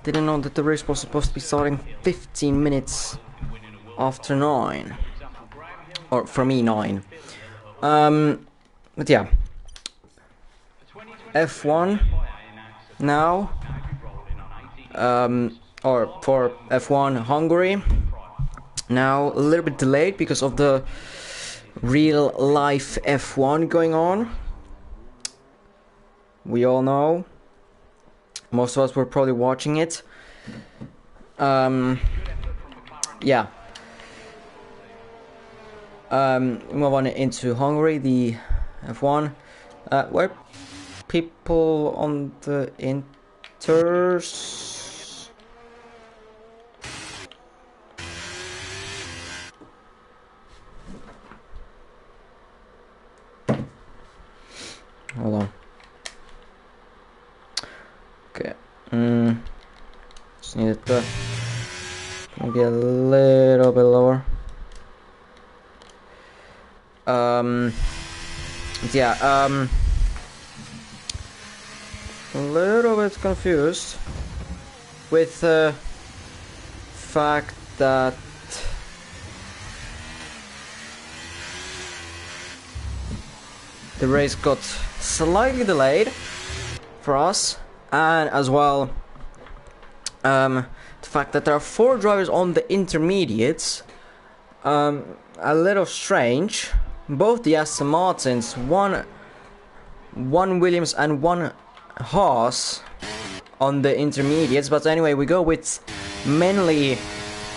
Didn't know that the race was supposed to be starting 15 minutes after 9. Or for me, 9. But yeah. F1 now. Or for F1 Hungary. Now a little bit delayed because of the real life F1 going on. We all know. Most of us were probably watching it. Yeah. Move on into Hungary, the F1. Where people on the inters. Hold on. Okay. Just needed to maybe a little bit lower. Yeah. A little bit confused with the fact that the race got slightly delayed for us, and as well the fact that there are 4 drivers on the intermediates. A little strange. Both the Aston Martins, one Williams and one Haas on the intermediates. But anyway, we go with Manley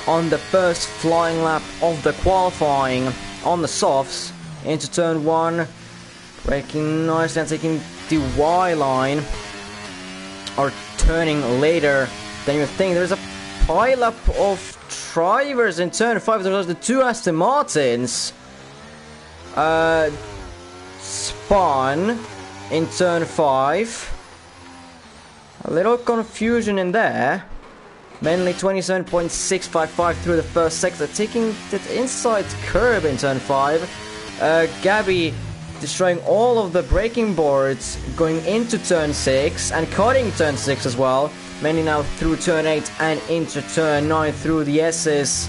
on the first flying lap of the qualifying on the softs into turn 1, braking nicely and taking the Y line, or turning later than you think. There's a pile-up of drivers in turn 5. There's the 2 Aston Martins. Spawn in turn 5. A little confusion in there. Mainly 27.655 through the first sector, taking the inside curb in turn 5. Gabby destroying all of the braking boards going into turn 6 and cutting turn 6 as well. Mainly now through turn 8 and into turn 9 through the S's.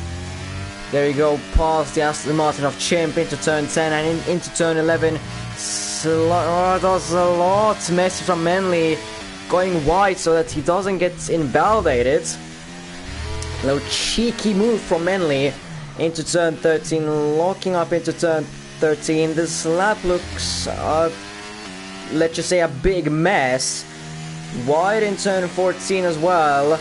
There you go, past the Aston Martin of Chimp into turn 10 and into turn 11. That's a lot messy from Manley, going wide so that he doesn't get invalidated. A little cheeky move from Manley into turn 13, locking up into turn 13. This lap looks, let's just say, a big mess. Wide in turn 14 as well.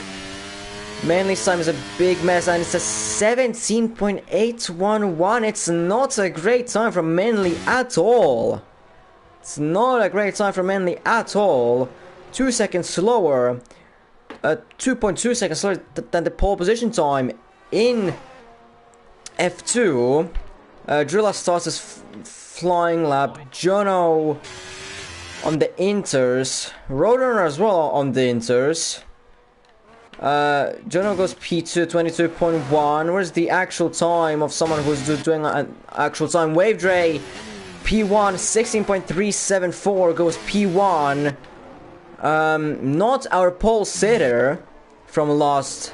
Manley's time is a big mess, and it's a 17.811. It's not a great time for Manley at all. It's not a great time for Manley at all. 2 seconds slower. 2.2 seconds slower than the pole position time in F2. Drilla starts his flying lap. Jono on the inters. Roadrunner as well on the inters. Jono goes P2, 22.1. Where's the actual time of someone who's doing an actual time? Wave Dre, P1, 16.374 goes P1. Not our pole sitter from last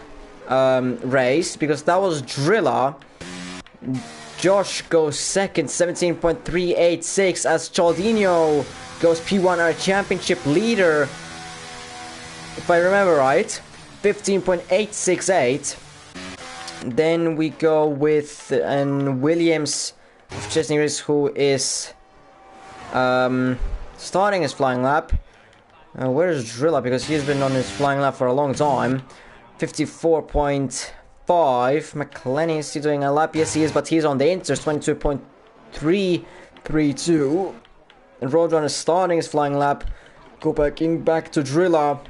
race, because that was Drilla. Josh goes second, 17.386, as Charldinho goes P1, our championship leader, if I remember right, 15.868. Then we go with Williams of Chesney Race, who is starting his flying lap. Where's Drilla? Because he's been on his flying lap for a long time. 54.5. McLaren, is he doing a lap? Yes, he is, but he's on the inters, 22.332. And Roadrunner starting his flying lap. Go back to Drilla,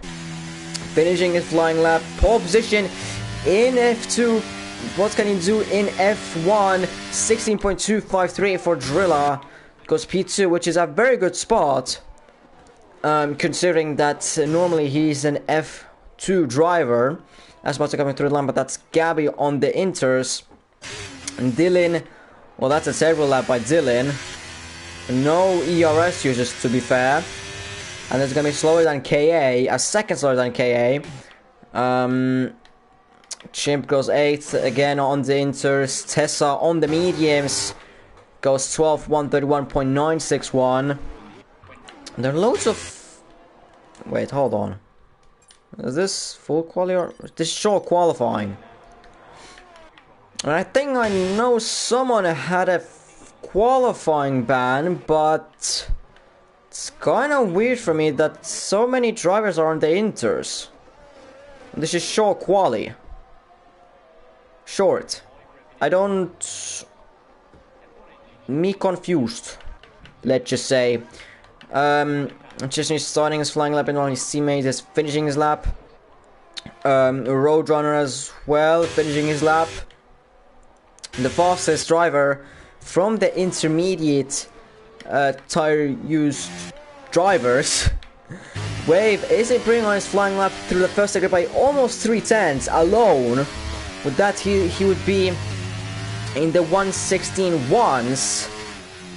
finishing his flying lap. Pole position in F2. What can he do in F1? 16.253 for Drilla. Goes P2, which is a very good spot. Considering that normally he's an F2 driver. As much as coming through the line, but that's Gabby on the inters. And Dylan, well, that's a terrible lap by Dylan. No ERS users, to be fair. And it's gonna be slower than KA, a second slower than KA. Chimp goes 8th again on the inters. Tessa on the mediums goes 12th, 131.961. There are loads of... Wait, hold on. Is this full quali or... This is short qualifying. And I think I know someone had a qualifying ban, but... It's kind of weird for me that so many drivers are on the inters. This is short quali. Short. I don't... Me confused. Let's just say. Chesney is starting his flying lap and all his teammates is finishing his lap. Roadrunner as well, finishing his lap. The fastest driver from the intermediate tire used drivers. Wave is improving on his flying lap through the first sector by almost 3/10 alone. With that, he would be in the 1:16 ones.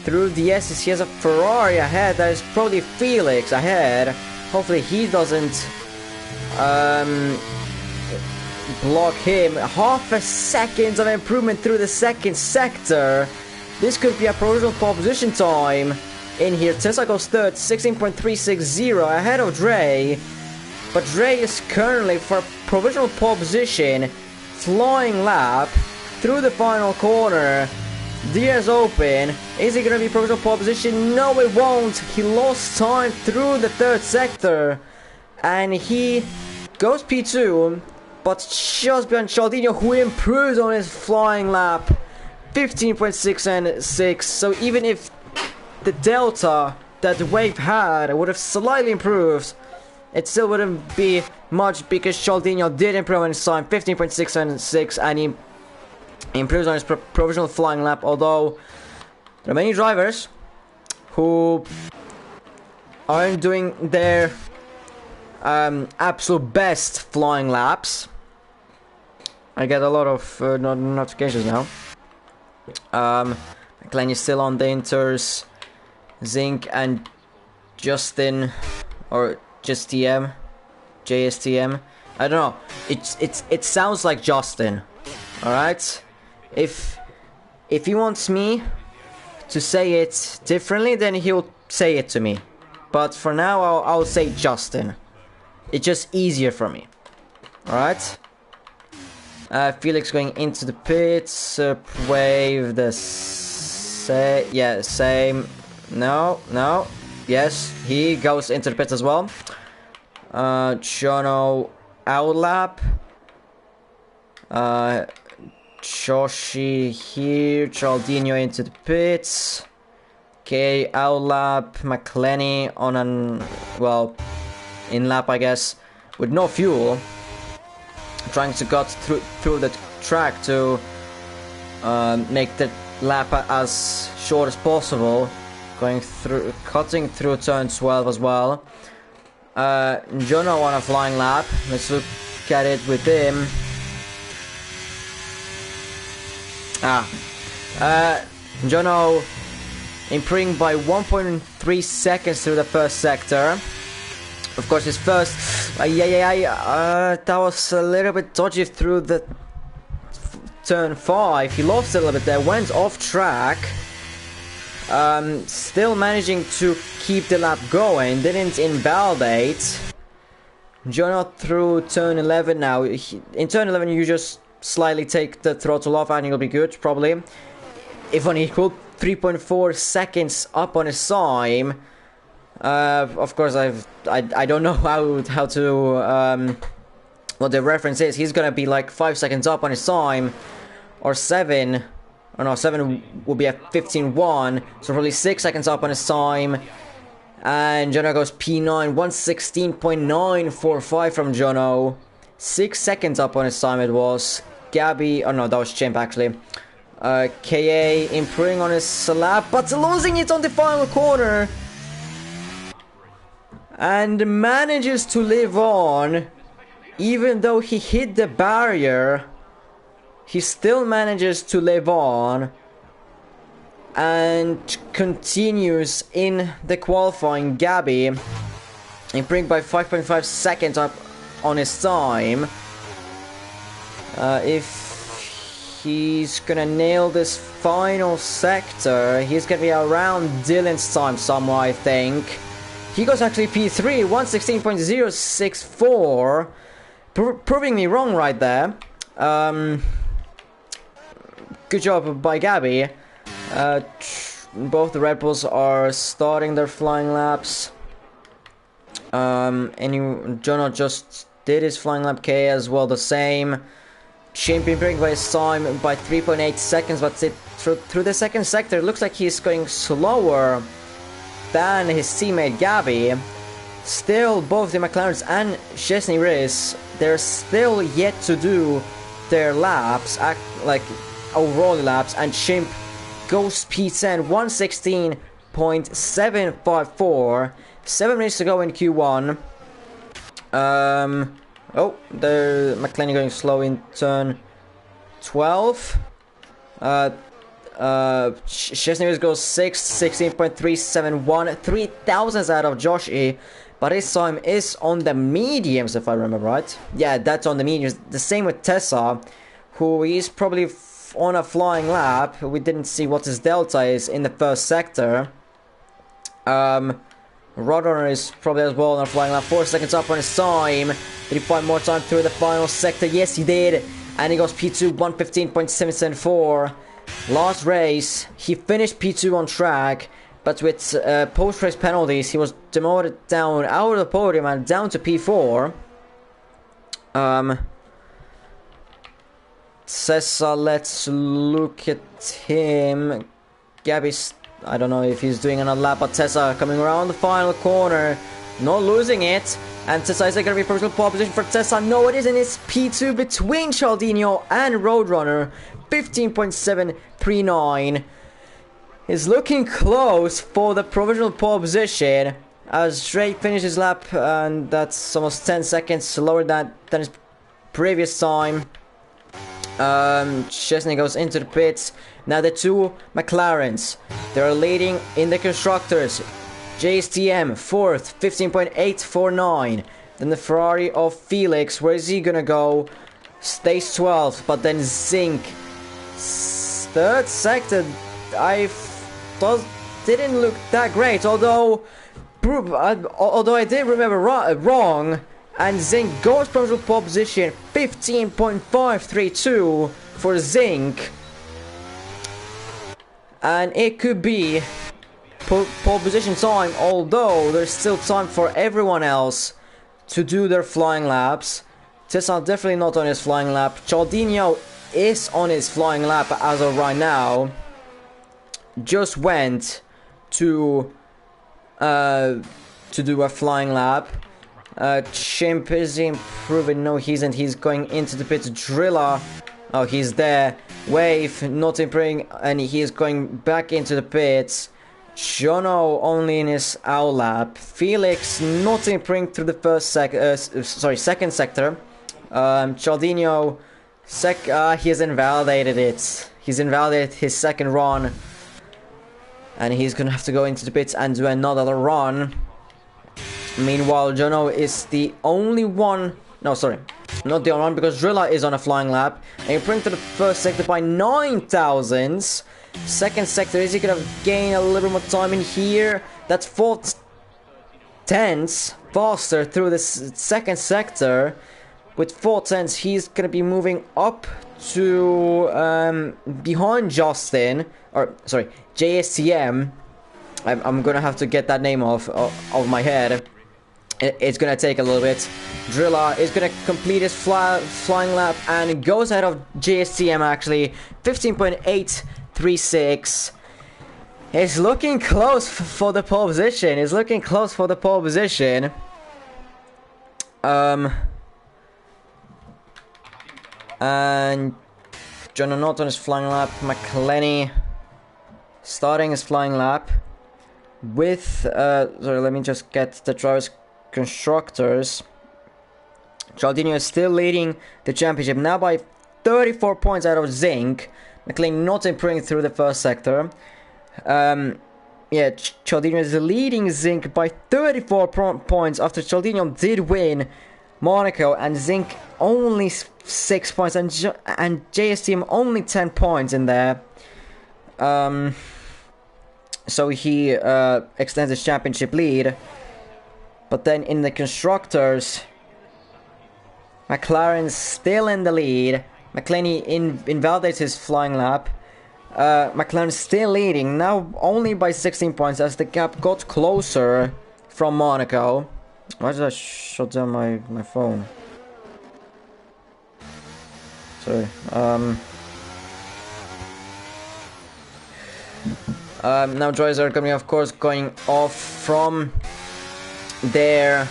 Through the S's, he has a Ferrari ahead. That is probably Felix ahead. Hopefully he doesn't block him. Half a second of improvement through the second sector. This could be a provisional pole position time in here. Tessa goes 3rd, 16.360 ahead of Dre. But Dre is currently for provisional pole position. Flying lap through the final corner. The air's open. Is he gonna be provisional pole position? No, it won't. He lost time through the 3rd sector. And he goes P2. But just behind Charldinho, who improves on his flying lap. 15.6 and 6. So even if the delta that Wave had would have slightly improved, it still wouldn't be much because Charldinho did improve on his time. 15.6 and 6. And he improves on his provisional flying lap, although there are many drivers who aren't doing their absolute best flying laps. I get a lot of notifications now. McLaren is still on the inters. Zinc and Justin, or just TM, JSTM. I don't know. It sounds like Justin. All right. If he wants me to say it differently, then he'll say it to me. But for now, I'll say Justin. It's just easier for me. Alright. Felix going into the pits. Wave the same. No. Yes, he goes into the pits as well. Jono outlap. Joshi here, Charldinho into the pits. Okay, outlap, McLaren on an, well, in lap I guess, with no fuel. Trying to cut through the track to make the lap as short as possible. Cutting through turn 12 as well. Jono on a flying lap. Let's look at it with him. Jono improving by 1.3 seconds through the first sector. Of course, his first... that was a little bit dodgy through the turn 5. He lost a little bit there, went off track. Still managing to keep the lap going, didn't invalidate. Jono through turn 11 now. In turn 11 you just slightly take the throttle off and you'll be good, probably. If unequal, 3.4 seconds up on his time. Of course, I don't know how to what the reference is. He's gonna be like 5 seconds up on his time, or 7. Or no, 7 will be at 15.1, so probably 6 seconds up on his time. And Jono goes P9, 116.945 from Jono. 6 seconds up on his time it was. Gabby, oh no, that was Chimp actually. KA improving on his lap, but losing it on the final corner. And manages to live on, even though he hit the barrier. He still manages to live on and continues in the qualifying. Gabby improving by 5.5 seconds up on his time. If he's gonna nail this final sector, he's gonna be around Dylan's time somewhere, I think. He goes actually P3, 116.064, proving me wrong right there. Good job by Gabby. Both the Red Bulls are starting their flying laps. Jono just did his flying lap K as well, the same. Chimp improving by his time by 3.8 seconds, but through the second sector, it looks like he's going slower than his teammate Gabby. Still, both the McLarens and Chesney Riz, they're still yet to do their laps, like overall laps, and Chimp goes P10, 116.754. 7 minutes to go in Q1. Oh, the McLaren going slow in turn 12. Chesney goes 16.371, 3 thousandths out of Josh E. But his time is on the mediums, if I remember right. Yeah, that's on the mediums. The same with Tessa, who is probably on a flying lap. We didn't see what his delta is in the first sector. Roadrunner is probably as well on a flying lap. 4 seconds up on his time. Did he find more time through the final sector? Yes, he did. And he goes P2, 115.774. Last race, he finished P2 on track, but with post-race penalties, he was demoted down out of the podium and down to P4. Cessa, let's look at him. Gabby's, I don't know if he's doing another lap, but Tessa coming around the final corner, not losing it. And Tessa, is it going to be personal pole position for Tessa? No, it isn't. It's P2 between Charldinho and Roadrunner. 15.739. Is looking close for the provisional pole position as Drake finishes lap, and that's almost 10 seconds slower than his previous time. Chesney goes into the pits. Now the two McLarens, they're leading in the constructors. JSTM 4th, 15.849. Then the Ferrari of Felix, where is he gonna go? Stays 12th, but then Zinc, 3rd sector, I thought didn't look that great, although I did remember wrong. And Zinc goes provisional pole position, 15.532 for Zinc. And it could be pole position time, although there's still time for everyone else to do their flying laps. Tessa definitely not on his flying lap. Charldinho is on his flying lap as of right now. Just went to do a flying lap. Chimp is improving. No, he isn't. He's going into the pits. Driller, oh, he's there. Wave not improving, and he is going back into the pits. Jono only in his owl lap. Felix not improving through the second sector. Charldinho, he has invalidated it. He's invalidated his second run, and he's gonna have to go into the pits and do another run. Meanwhile, Jono is the only one. No, sorry, not the only one, because Drilla is on a flying lap and he improving to the first sector by 9 thousandths. Second sector, is he gonna gain a little more time in here? That's 4 tenths faster through the second sector. With 4 tenths, he's gonna be moving up to behind Justin, or sorry, JSTM. I'm gonna have to get that name off my head. It's gonna take a little bit. Drilla is gonna complete his flying lap and goes ahead of JSTM actually, 15.836. He's looking close for the pole position. He's looking close for the pole position. And John not on his flying lap. McLaren starting his flying lap with sorry, let me just get the drivers constructors. Charldinho is still leading the championship now by 34 points out of Zinc. McLaren not improving through the first sector. yeah, Charldinho is leading Zinc by 34 points after Charldinho did win Monaco, and Zinc only 6 points, and JSTM only 10 points in there. So he extends his championship lead. But then in the constructors, McLaren's still in the lead. McLaren invalidates his flying lap. McLaren still leading, now only by 16 points as the gap got closer from Monaco. Why did I shut down my phone? Sorry. Now drivers are coming, of course, going off from their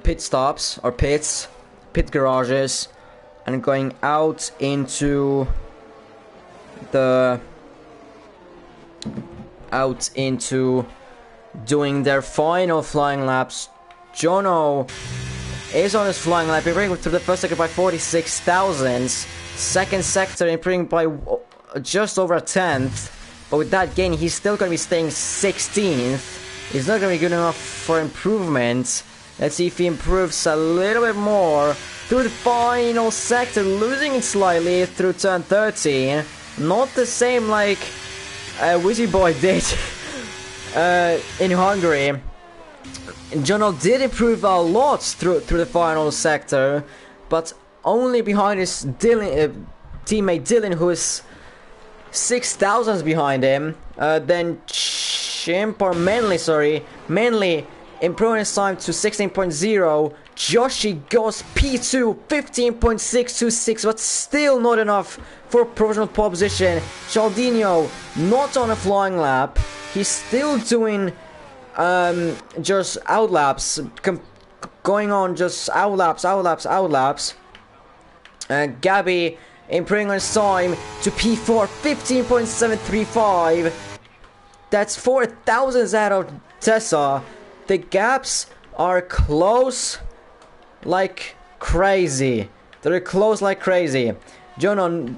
pit stops or pit garages, and going out into doing their final flying laps. Jono is on his flying lap, improving through the first sector by 46 thousandths. Second sector improving by just over a tenth, but with that gain he's still going to be staying 16th. It's not going to be good enough for improvement. Let's see if he improves a little bit more through the final sector, losing it slightly through turn 13. Not the same like Wizzy Boy did in Hungary. Jono did improve a lot through the final sector, but only behind his teammate Dylan, who is 6 thousandths behind him. Then Manly improving his time to 16.0. Joshi goes P2, 15.626, but still not enough for provisional pole position. Charldinho not on a flying lap. He's still doing just outlaps, going on just outlaps. Gabby improving on his time to P4, 15.735. That's 4 thousandths out of Tessa. The gaps are close like crazy. They're close like crazy. Jono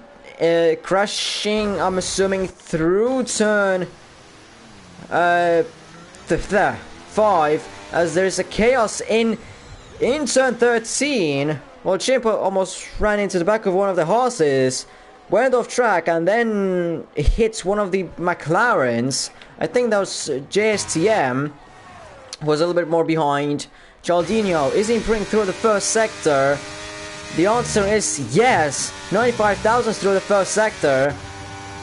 crashing, I'm assuming, through turn 5, as there's a chaos in turn 13. Well, Chimpo almost ran into the back of one of the horses, went off track, and then hits one of the McLarens. I think that was JSTM. Was a little bit more behind. Charldinho is improving through the first sector. The answer is yes. 95 thousandths through the first sector.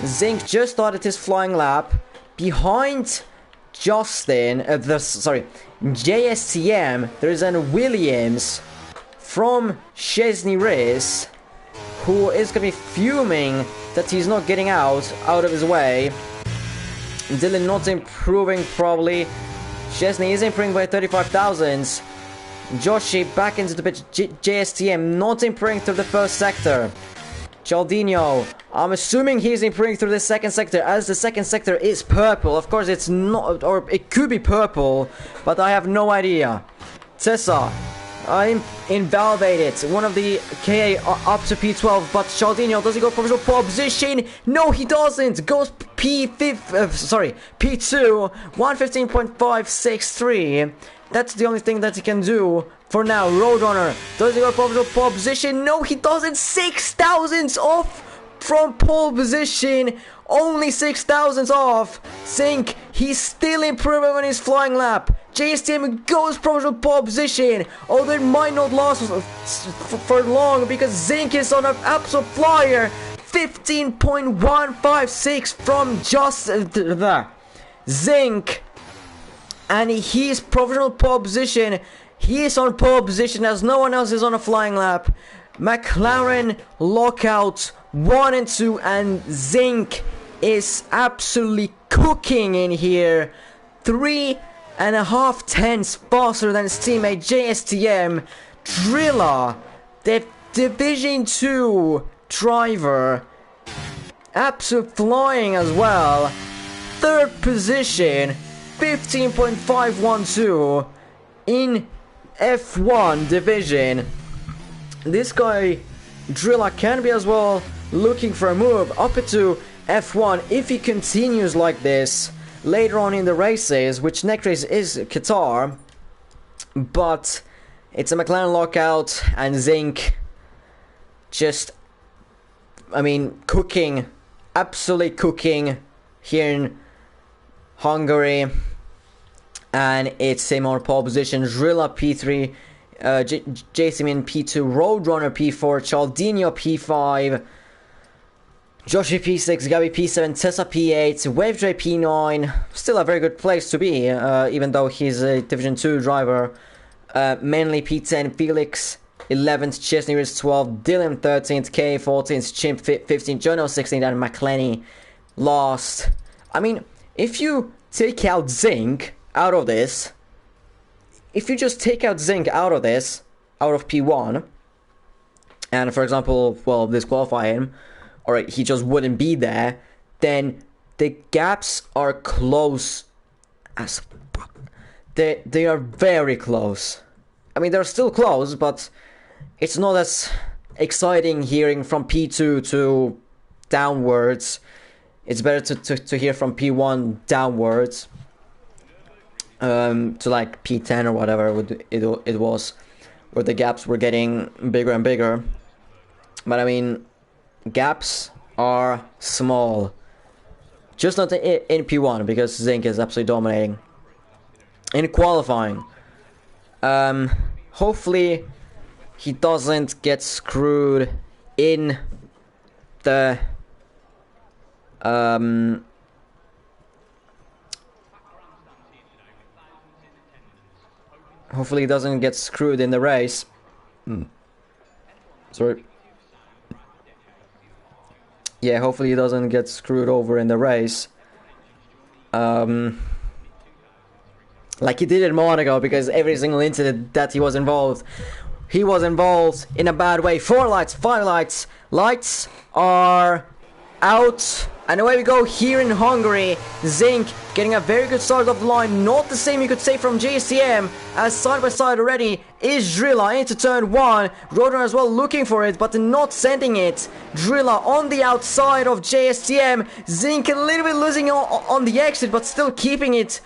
Zinc just started his flying lap behind JSTM. There is a Williams from Chesney Riz, who is going to be fuming that he's not getting out of his way. Dylan not improving probably. Chesney is improving by 35 thousandths. Joshi back into the pitch. JSTM not improving through the first sector. Charldinho, I'm assuming he's improving through the second sector, as the second sector is purple. Of course it's not, or it could be purple, but I have no idea. Tessa, I'm invalidated. One of the KA up to P12, but Charldinho, does he go provisional pole position? No, he doesn't. Goes P2, 115.563. That's the only thing that he can do for now. Roadrunner, does he go provisional pole position? No, he doesn't. 6 thousandths off from pole position. Only 6 thousandths off. Zinc, he's still improving on his flying lap. JSTM goes provisional pole position, although it might not last for long because Zinc is on an absolute flyer. 15.156 from just Zinc, and he's provisional pole position. He is on pole position as no one else is on a flying lap. McLaren lockout 1 and 2, and Zinc is absolutely cooking in here. 3.5 tenths faster than his teammate JSTM. Drilla, the Division 2 driver, absolute flying as well. Third position, 15.512 in F1 division. This guy Drilla can be as well looking for a move up to F1, if he continues like this later on in the races, which next race is Qatar, but it's a McLaren lockout and Zinc just, I mean, cooking, absolutely cooking here in Hungary, and it's him on pole position. Drilla P3, JCM in P2, Roadrunner P4, Charldinho P5, Joshi P6, Gabi P7, Tessa P8, Wavedray P9. Still a very good place to be, even though he's a Division 2 driver. Manley P10, Felix 11th, Chesney is 12th, Dylan 13th, K 14th, Chimp 15th, Jono 16th, and McLenny last. I mean, if you take out Zinc out of this, if you just take out Zinc out of this, out of P1, and for example, well, disqualify him, or he just wouldn't be there, then the gaps are close as fuck. They are very close. I mean, they're still close, but it's not as exciting hearing from P2 to downwards. It's better to hear from P1 downwards. To like P10 or whatever it was, where the gaps were getting bigger and bigger. But I mean, gaps are small. Just not in P1, because Zinc is absolutely dominating. In qualifying, hopefully he doesn't get screwed in the hopefully he doesn't get screwed in the race. Sorry. Yeah, hopefully he doesn't get screwed over in the race. Like he did in Monaco, because every single incident that he was involved in a bad way. 4 lights, 5 lights. Lights are out. And away we go here in Hungary. Zinc getting a very good start off the line. Not the same you could say from JCM, as side by side already is Drilla into turn 1. Roadrunner as well looking for it, but not sending it. Drilla on the outside of JSTM. Zinc a little bit losing on the exit, but still keeping it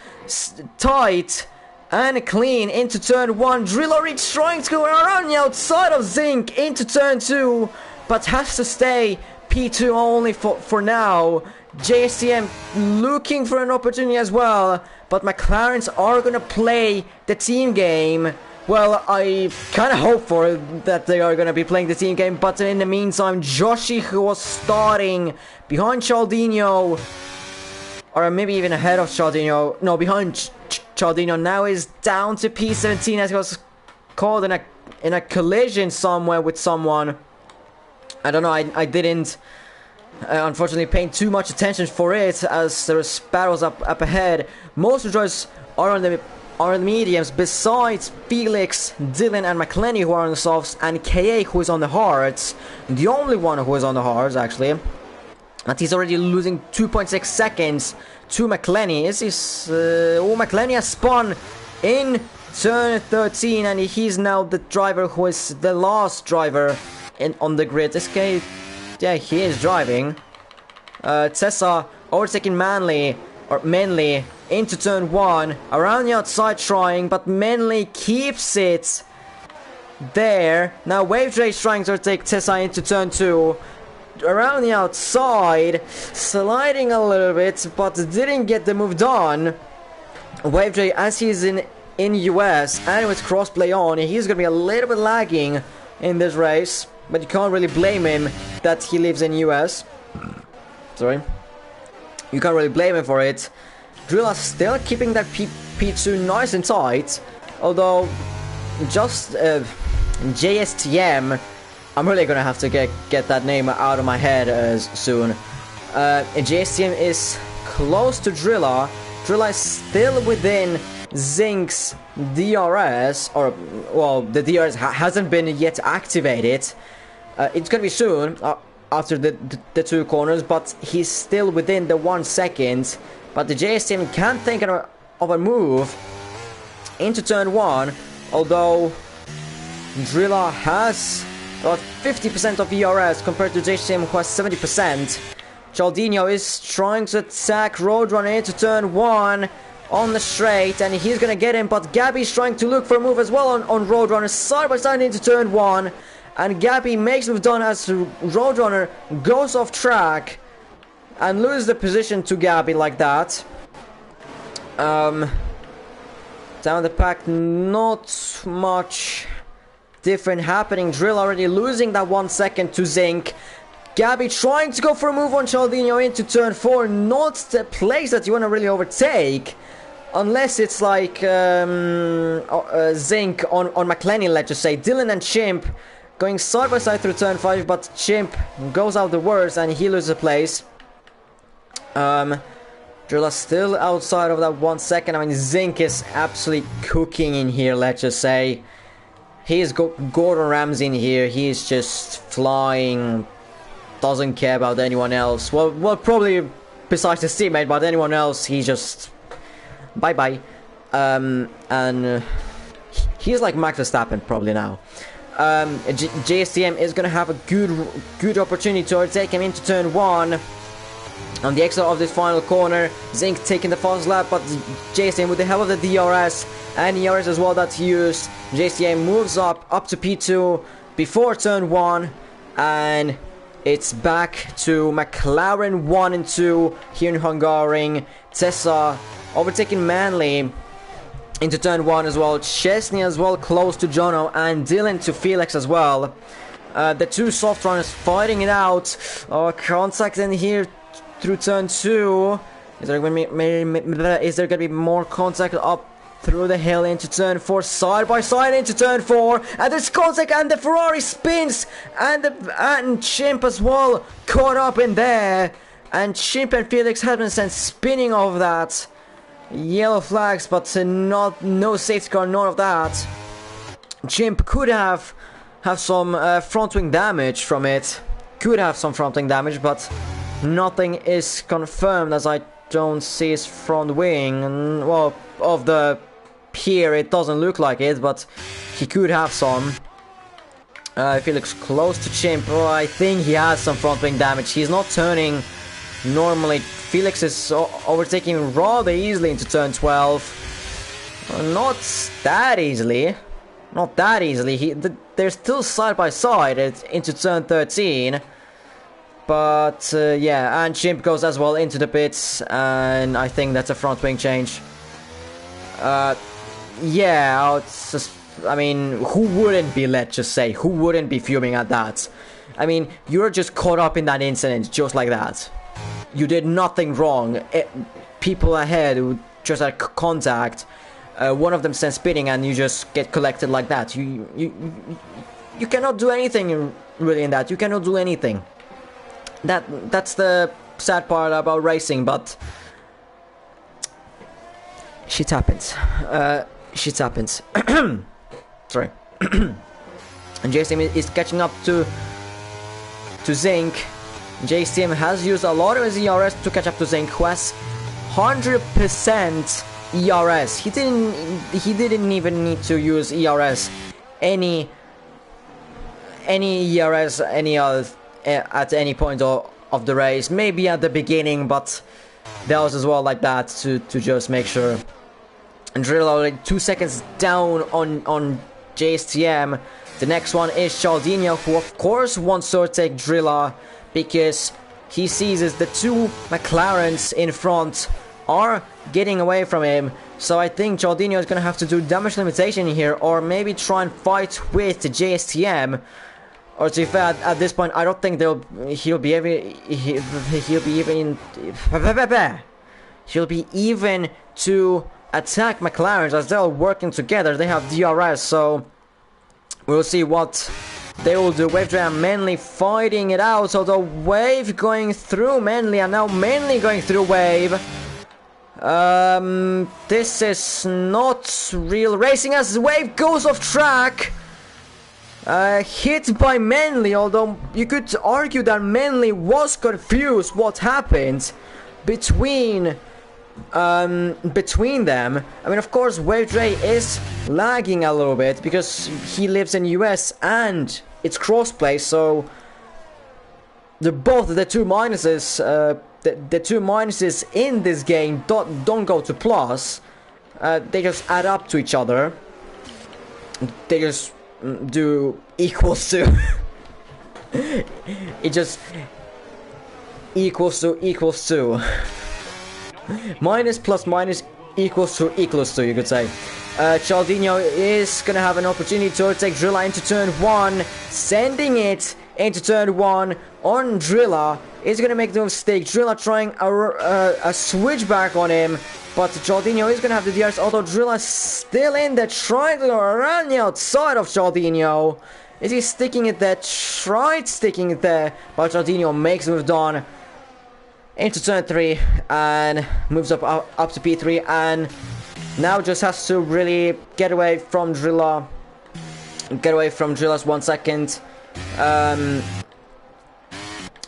tight and clean into turn 1. Drilla Reach trying to go around the outside of Zinc into turn 2, but has to stay P2 only for now. JSTM looking for an opportunity as well, but McLarens are gonna play the team game. Well, I kind of hope for that they are gonna be playing the team game, but in the meantime, Joshi, who was starting behind Charldinho, or maybe even ahead of Charldinho, no, behind Charldinho, now is down to P17 as he was caught in a collision somewhere with someone. I don't know, I didn't unfortunately pay too much attention for it, as there was battles up ahead. Most of the drivers are on the mediums, besides Felix, Dylan and McLenny, who are on the softs, and KA, who is on the hards. The only one who is on the hards, actually. And he's already losing 2.6 seconds to McLenny. McLenny has spun in turn 13, and he's now the driver who is the last driver on the grid. This guy, yeah, he is driving. Tessa overtaking Manley into turn 1, around the outside trying, but Manley keeps it there. Now Wavedray trying to take Tessa into turn 2, around the outside, sliding a little bit, but didn't get the move done. Wavedray, as he's in US and with crossplay on, he's gonna be a little bit lagging in this race, but you can't really blame him that he lives in US. Sorry. You can't really blame him for it. Drilla still keeping that P2 nice and tight, although just JSTM, I'm really gonna have to get that name out of my head soon. JSTM is close to Drilla. Drilla is still within Zinc's DRS, or well, the DRS hasn't been yet activated. It's gonna be soon after the 2 corners, but he's still within the 1 second. But the JSTM can't think of a move into turn 1, although Drilla has got 50% of ERS compared to JSTM, who has 70%. Charldinho is trying to attack Roadrunner into turn 1 on the straight, and he's gonna get him, but Gabby's trying to look for a move as well on Roadrunner, side by side into turn 1, and Gabby makes move done as Roadrunner goes off track and loses the position to Gabby like that. Down the pack, not much different happening. Drill already losing that 1 second to Zinc. Gabby trying to go for a move on Charldinho into turn 4, not the place that you want to really overtake. Unless it's like Zinc on McLaren, let's just say. Dylan and Chimp going side by side through turn 5, but Chimp goes out the worst and he loses a place. Drilla still outside of that 1 second. I mean, Zinc is absolutely cooking in here, let's just say. He's got Gordon Ramsay in here. He's just flying. Doesn't care about anyone else. Well, probably besides his teammate, but anyone else, he just bye-bye. He's like Max Verstappen probably now. JSTM is gonna have a good opportunity to overtake him into turn 1. On the exit of this final corner, Zinc taking the fast lap, but JSTM with the help of the DRS and ERS as well that's used, JSTM moves up to P2 before turn 1, and it's back to McLaren 1 and 2 here in Hungaroring. Tessa overtaking Manley into turn 1 as well. Chesney as well close to Jono, and Dylan to Felix as well. The two soft runners fighting it out. Contact in here through turn 2. Is there going to be more contact up through the hill into turn 4, side by side into turn 4, and there's contact, and the Ferrari spins, and Chimp as well caught up in there, and Chimp and Felix have been sent spinning off that. Yellow flags, but no safety car, none of that. Chimp could have some front wing damage from it, but nothing is confirmed, as I don't see his front wing, and well, of the here it doesn't look like it, but he could have some. If he looks close to Chimp, I think he has some front wing damage. He's not turning normally. Felix is overtaking rather easily into turn 12. Not that easily. They're still side by side into turn 13. But yeah, and Chimp goes as well into the pits, and I think that's a front wing change. Yeah, it's just, I mean, who wouldn't be, let's just say, who wouldn't be fuming at that? I mean, you're just caught up in that incident just like that. You did nothing wrong. People ahead who just had contact, one of them sent spinning, and you just get collected like that. You cannot do anything really in that. You cannot do anything. That's the sad part about racing, but shit happens. Shit happens. Sorry. And JSTM is catching up to Zinc. JSTM has used a lot of his ERS to catch up to Zinc, who has 100% ERS. He didn't even need to use ERS any ERS at any point of the race. Maybe at the beginning, but that was as well like that to just make sure. And Drill already 2 seconds down on JSTM. The next one is Charldinho, who of course wants to take Drilla, because he sees as the two McLarens in front are getting away from him. So I think Charldinho is going to have to do damage limitation here, or maybe try and fight with the JSTM. Or to be fair, at this point, I don't think he'll be even to attack McLaren, as they're working together. They have DRS, so we'll see what they will do. Wave and Manly fighting it out. So the Wave going through Manly, and now Manly going through Wave. This is not real racing, as Wave goes off track. Hit by Manly, although you could argue that Manly was confused what happened between them. I mean, of course, Wave Dre is lagging a little bit because he lives in US and it's crossplay, so both the two minuses, the two minuses in this game don't go to plus. They just add up to each other. They just do equals to. It just equals to. Minus plus minus equals to, you could say. Charldinho is gonna have an opportunity to overtake Drilla into turn 1, sending it into turn 1 on Drilla. Is gonna make the mistake. Drilla trying a switchback on him, but Charldinho is gonna have the DRS, although Drilla still in there, trying to go around the outside of Charldinho. Is he sticking it there? Tried sticking it there, but Charldinho makes move on into turn 3 and moves up to P3, and now just has to really get away from Drilla. Get away from Drilla's 1 second.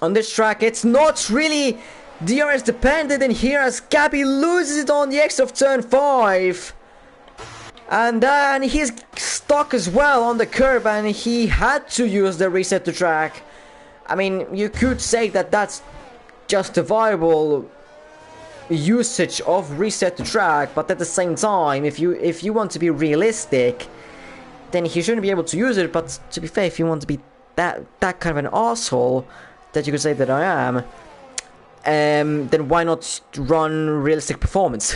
On this track, it's not really DRS dependent in here, as Gabby loses it on the exit of turn 5. And then he's stuck as well on the curb, and he had to use the reset to track. I mean, you could say that that's justifiable usage of reset to track, but at the same time, if you want to be realistic, then he shouldn't be able to use it. But to be fair, if you want to be that kind of an asshole that you could say that I am, then why not run realistic performance?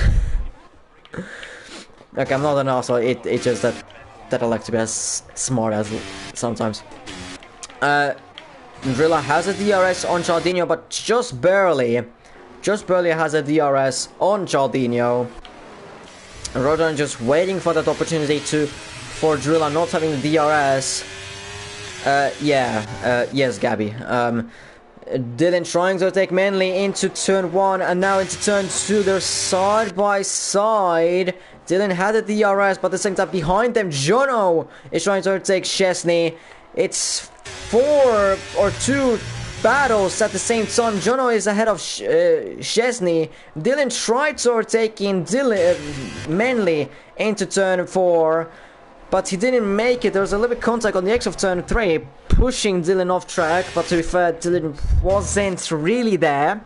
Okay, I'm not an asshole. It's just that I like to be as smart as sometimes. Drilla has a DRS on Charldinho, but just barely has a DRS on Charldinho. Rodan just waiting for that opportunity for Drilla not having the DRS. Yes, Gabby. Dylan trying to take Manly into turn 1 and now into turn 2. They're side by side. Dylan had the DRS, but at the same time behind them, Jono is trying to overtake Chesney. It's 4 or 2 battles at the same time. Jono is ahead of Chesney. Dylan tried to overtake Manly into turn 4, but he didn't make it. There was a little bit of contact on the exit of turn 3, pushing Dylan off track, but to be fair, Dylan wasn't really there.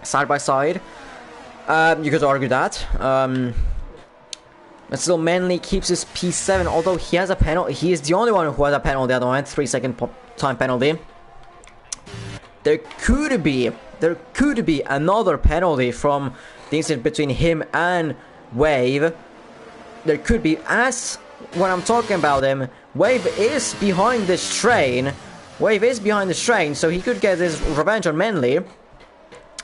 Side by side. You could argue that. But still, Manley keeps his P7, although he has a penalty. He is the only one who has a penalty at the moment, 3-second time penalty. There could be another penalty from the incident between him and Wave. There could be, as when I'm talking about him, Wave is behind this train. So he could get his revenge on Manley.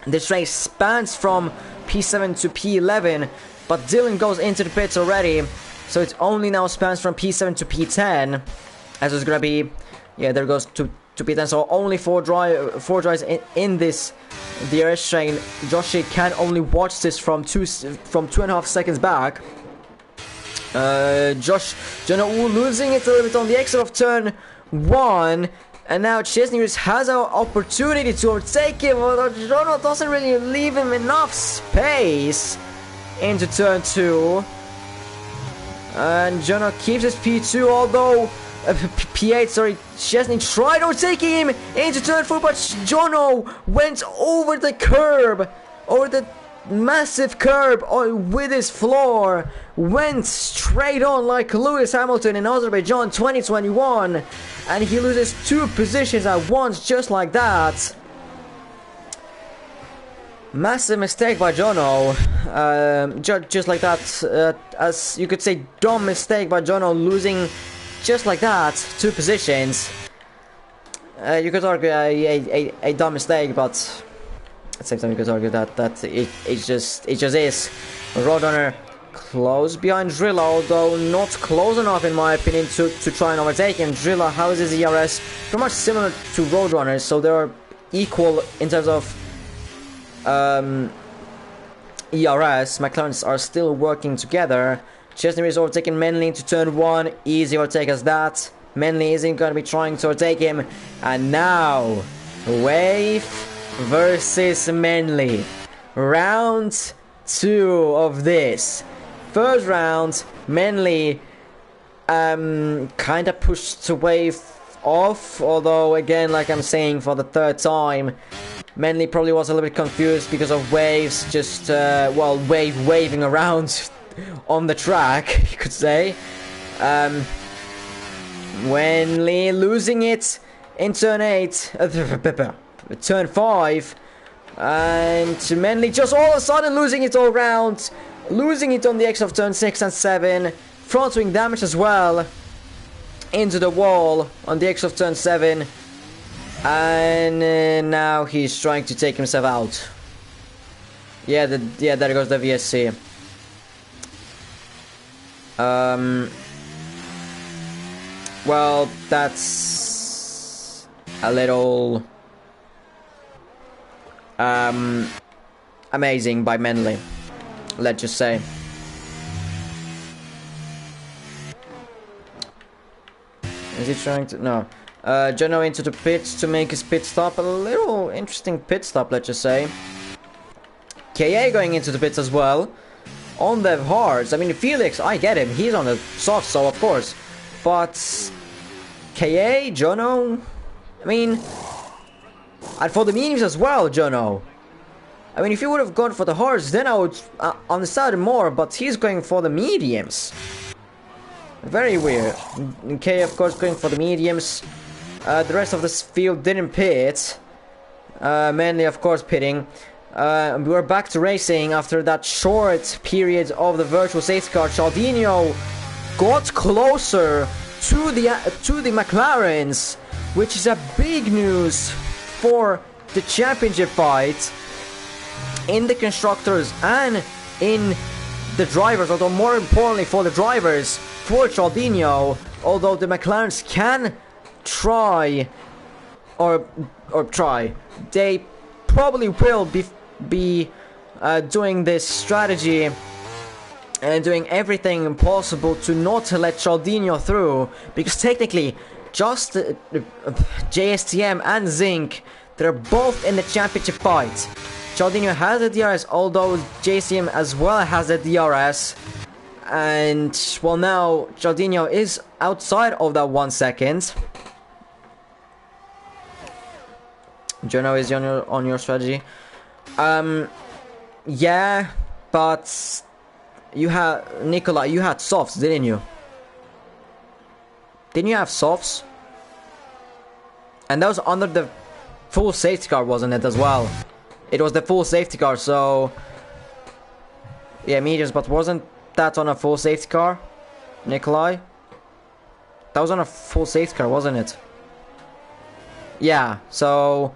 This train spans from P7 to P11, but Dylan goes into the pits already, so it only now spans from P7 to P10, as it's gonna be, yeah, there goes to P10, so only four drives in this DRS train. Joshi can only watch this from 2.5 seconds back. Jono losing it a little bit on the exit of turn 1, and now Chesney has an opportunity to overtake him, but Jono doesn't really leave him enough space into turn 2. And Jono keeps his P2, although P8, sorry, Chesney tried overtaking him into turn 4, but Jono went over the curb, over the massive curb with his floor, went straight on like Lewis Hamilton in Azerbaijan 2021, and he loses 2 positions at once just like that. Massive mistake by Jono, just like that, as you could say, dumb mistake by Jono, losing just like that 2 positions. You could argue a dumb mistake, but at the same time you could argue that it just is. Roadrunner close behind Drilla, although not close enough in my opinion to try and overtake him. Drilla houses ERS pretty much similar to Roadrunners, so they're equal in terms of ERS. McLarens are still working together. Chesney is overtaking Manley into turn 1. Easy overtake as that. Manley isn't going to be trying to overtake him. And now, Wave versus Manley. Round 2 of this. First round, Manley kind of pushed Wave off, although again, like I'm saying for the third time, Manley probably was a little bit confused because of waves just, well, waving around on the track, you could say. Manley losing it in turn 8, turn 5, and Manley just all of a sudden losing it all round, losing it on the exit of turn 6 and 7, front wing damage as well, into the wall on the exit of turn 7, and now he's trying to take himself out. Yeah, there goes the VSC. Well, that's a little amazing by Manley, let's just say. Is he trying to... No. Jono into the pits to make his pit stop. A little interesting pit stop, let's just say. KA going into the pits as well. On the hards. I mean, Felix, I get him. He's on the soft, so of course. But... KA, Jono... I mean... And for the mediums as well, Jono. I mean, if you would have gone for the hards, then I would understand it more. But he's going for the mediums. Very weird. K, of course, going for the mediums. The rest of this field didn't pit. Mainly, of course, pitting. We're back to racing after that short period of the virtual safety car. Charldinho got closer to the McLarens, which is a big news for the championship fight in the constructors and in the drivers, although more importantly for the drivers, for Charldinho, although the McLarens can try, they probably will be doing this strategy and doing everything possible to not let Charldinho through, because technically just JSTM and Zinc, they're both in the championship fight. Charldinho has the DRS, although JSTM as well has the DRS. And, well, now Charldinho is outside of that 1 second. Jono is on your strategy. Yeah, but you had Nicola. You had softs, didn't you? Didn't you have softs? And that was under the full safety car, wasn't it, as well? It was the full safety car, so... Yeah, mediums, but wasn't that on a full safety car, Nikolai? That was on a full safety car, wasn't it? Yeah, so...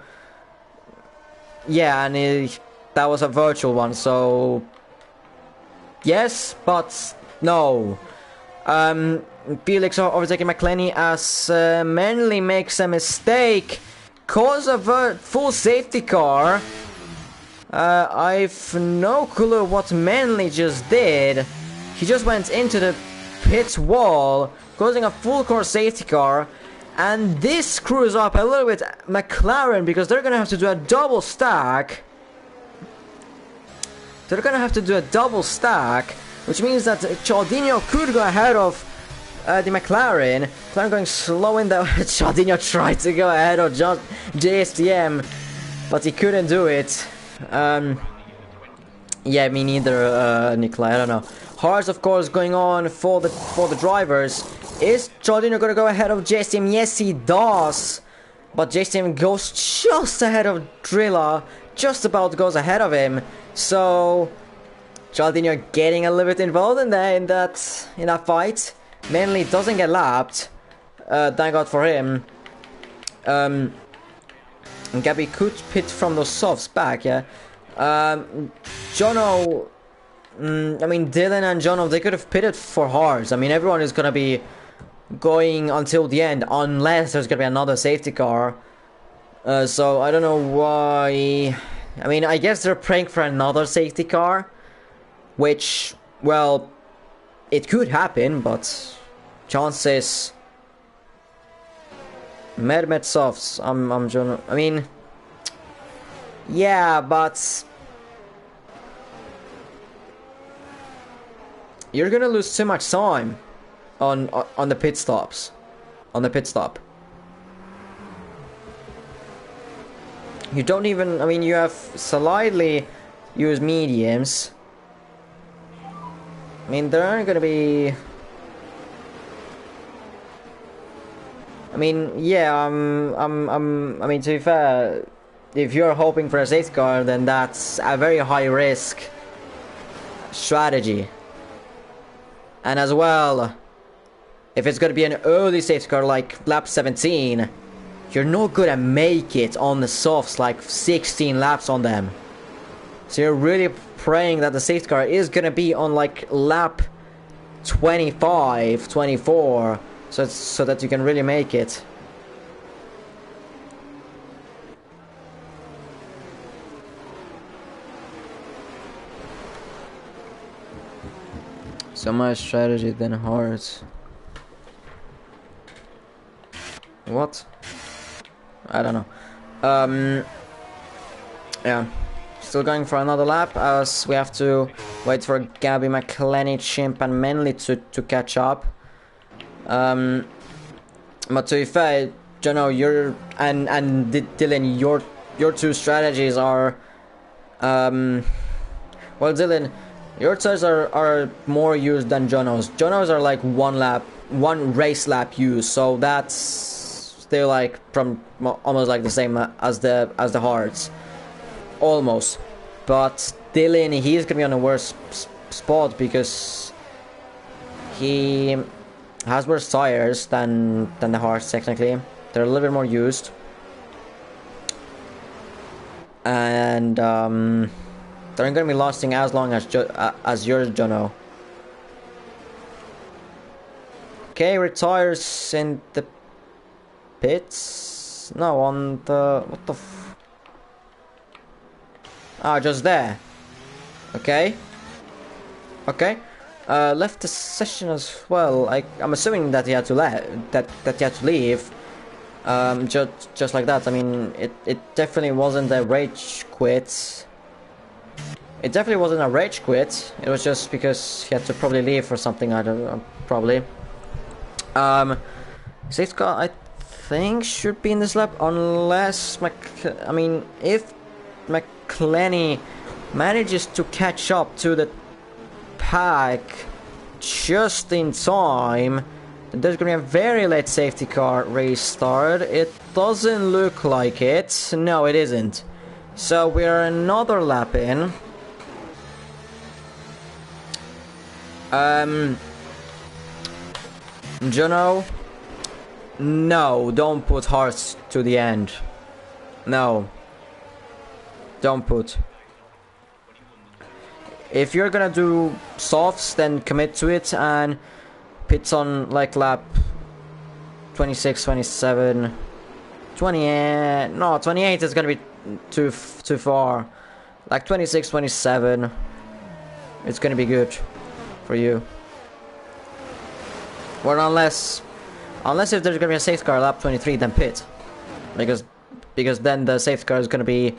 Yeah, and that was a virtual one, so... Yes, but no. Felix overtaking McLaren as Manley makes a mistake. Cause of a full safety car. I've no clue what Manley just did. He just went into the pit wall, causing a full core safety car. And this screws up a little bit McLaren, because they're gonna have to do a double stack. Which means that Charldinho could go ahead of the McLaren. McLaren going slow in the... Charldinho tried to go ahead of JSTM, but he couldn't do it. Yeah, me neither, Nikolai, I don't know. Hards, of course, going on for the drivers. Is Charldinho gonna go ahead of JSTM? Yes, he does. But JSTM goes just ahead of Drilla. Just about goes ahead of him. So... Charldinho getting a little bit involved in that fight. Manley doesn't get lapped. Thank God for him. Gabby could pit from those softs back, yeah. Jono... I mean, Dylan and Jono, they could have pitted for hards. I mean, everyone is gonna be going until the end, unless there's gonna be another safety car. So, I don't know why... I mean, I guess they're praying for another safety car. Which, well, it could happen, but chances... Med softs, I'm Jono. I mean... Yeah, but... You're gonna lose too much time on the pit stops. On the pit stop. You don't even, I mean, you have slightly used mediums. I mean, there aren't gonna be... I mean, yeah, I mean, to be fair, if you're hoping for a safety car, then that's a very high risk strategy. And as well, if it's gonna be an early safety car like lap 17, you're not gonna make it on the softs like 16 laps on them. So you're really praying that the safety car is gonna be on like lap 25, 24, so that you can really make it. So much strategy than hearts. What? I don't know. Yeah. Still going for another lap, as we have to wait for Gabby, McLaren, Chimp and Manley to catch up. But to be fair, you know, you're and Dylan, your two strategies are well, Dylan, your tires are more used than Jono's. Jono's are like one race lap use, so that's still like from almost like the same as the hards. Almost. But Dylan, he's gonna be on a worse spot because he has worse tires than the hards technically. They're a little bit more used. And they're gonna be lasting as long as yours, Jono. Okay, retires in the pits. No, on the what the just there. Okay. Okay. Left the session as well. I'm assuming that he had to that he had to leave. Just like that. I mean, it definitely wasn't a rage quit. It definitely wasn't a rage quit. It was just because he had to probably leave for something. I don't know. Probably. Safety car, I think, should be in this lap unless if McLaren manages to catch up to the pack just in time, there's gonna be a very late safety car restart. It doesn't look like it. No, it isn't. So we're another lap in. Jono, no, don't put hearts to the end. No. Don't put. If you're gonna do softs, then commit to it and pits on like lap 26, 27, 28. No, 28 is gonna be too far. Like 26, 27. It's gonna be good for you. Or unless if there's gonna be a safety car lap 23, then pit, because then the safety car is gonna be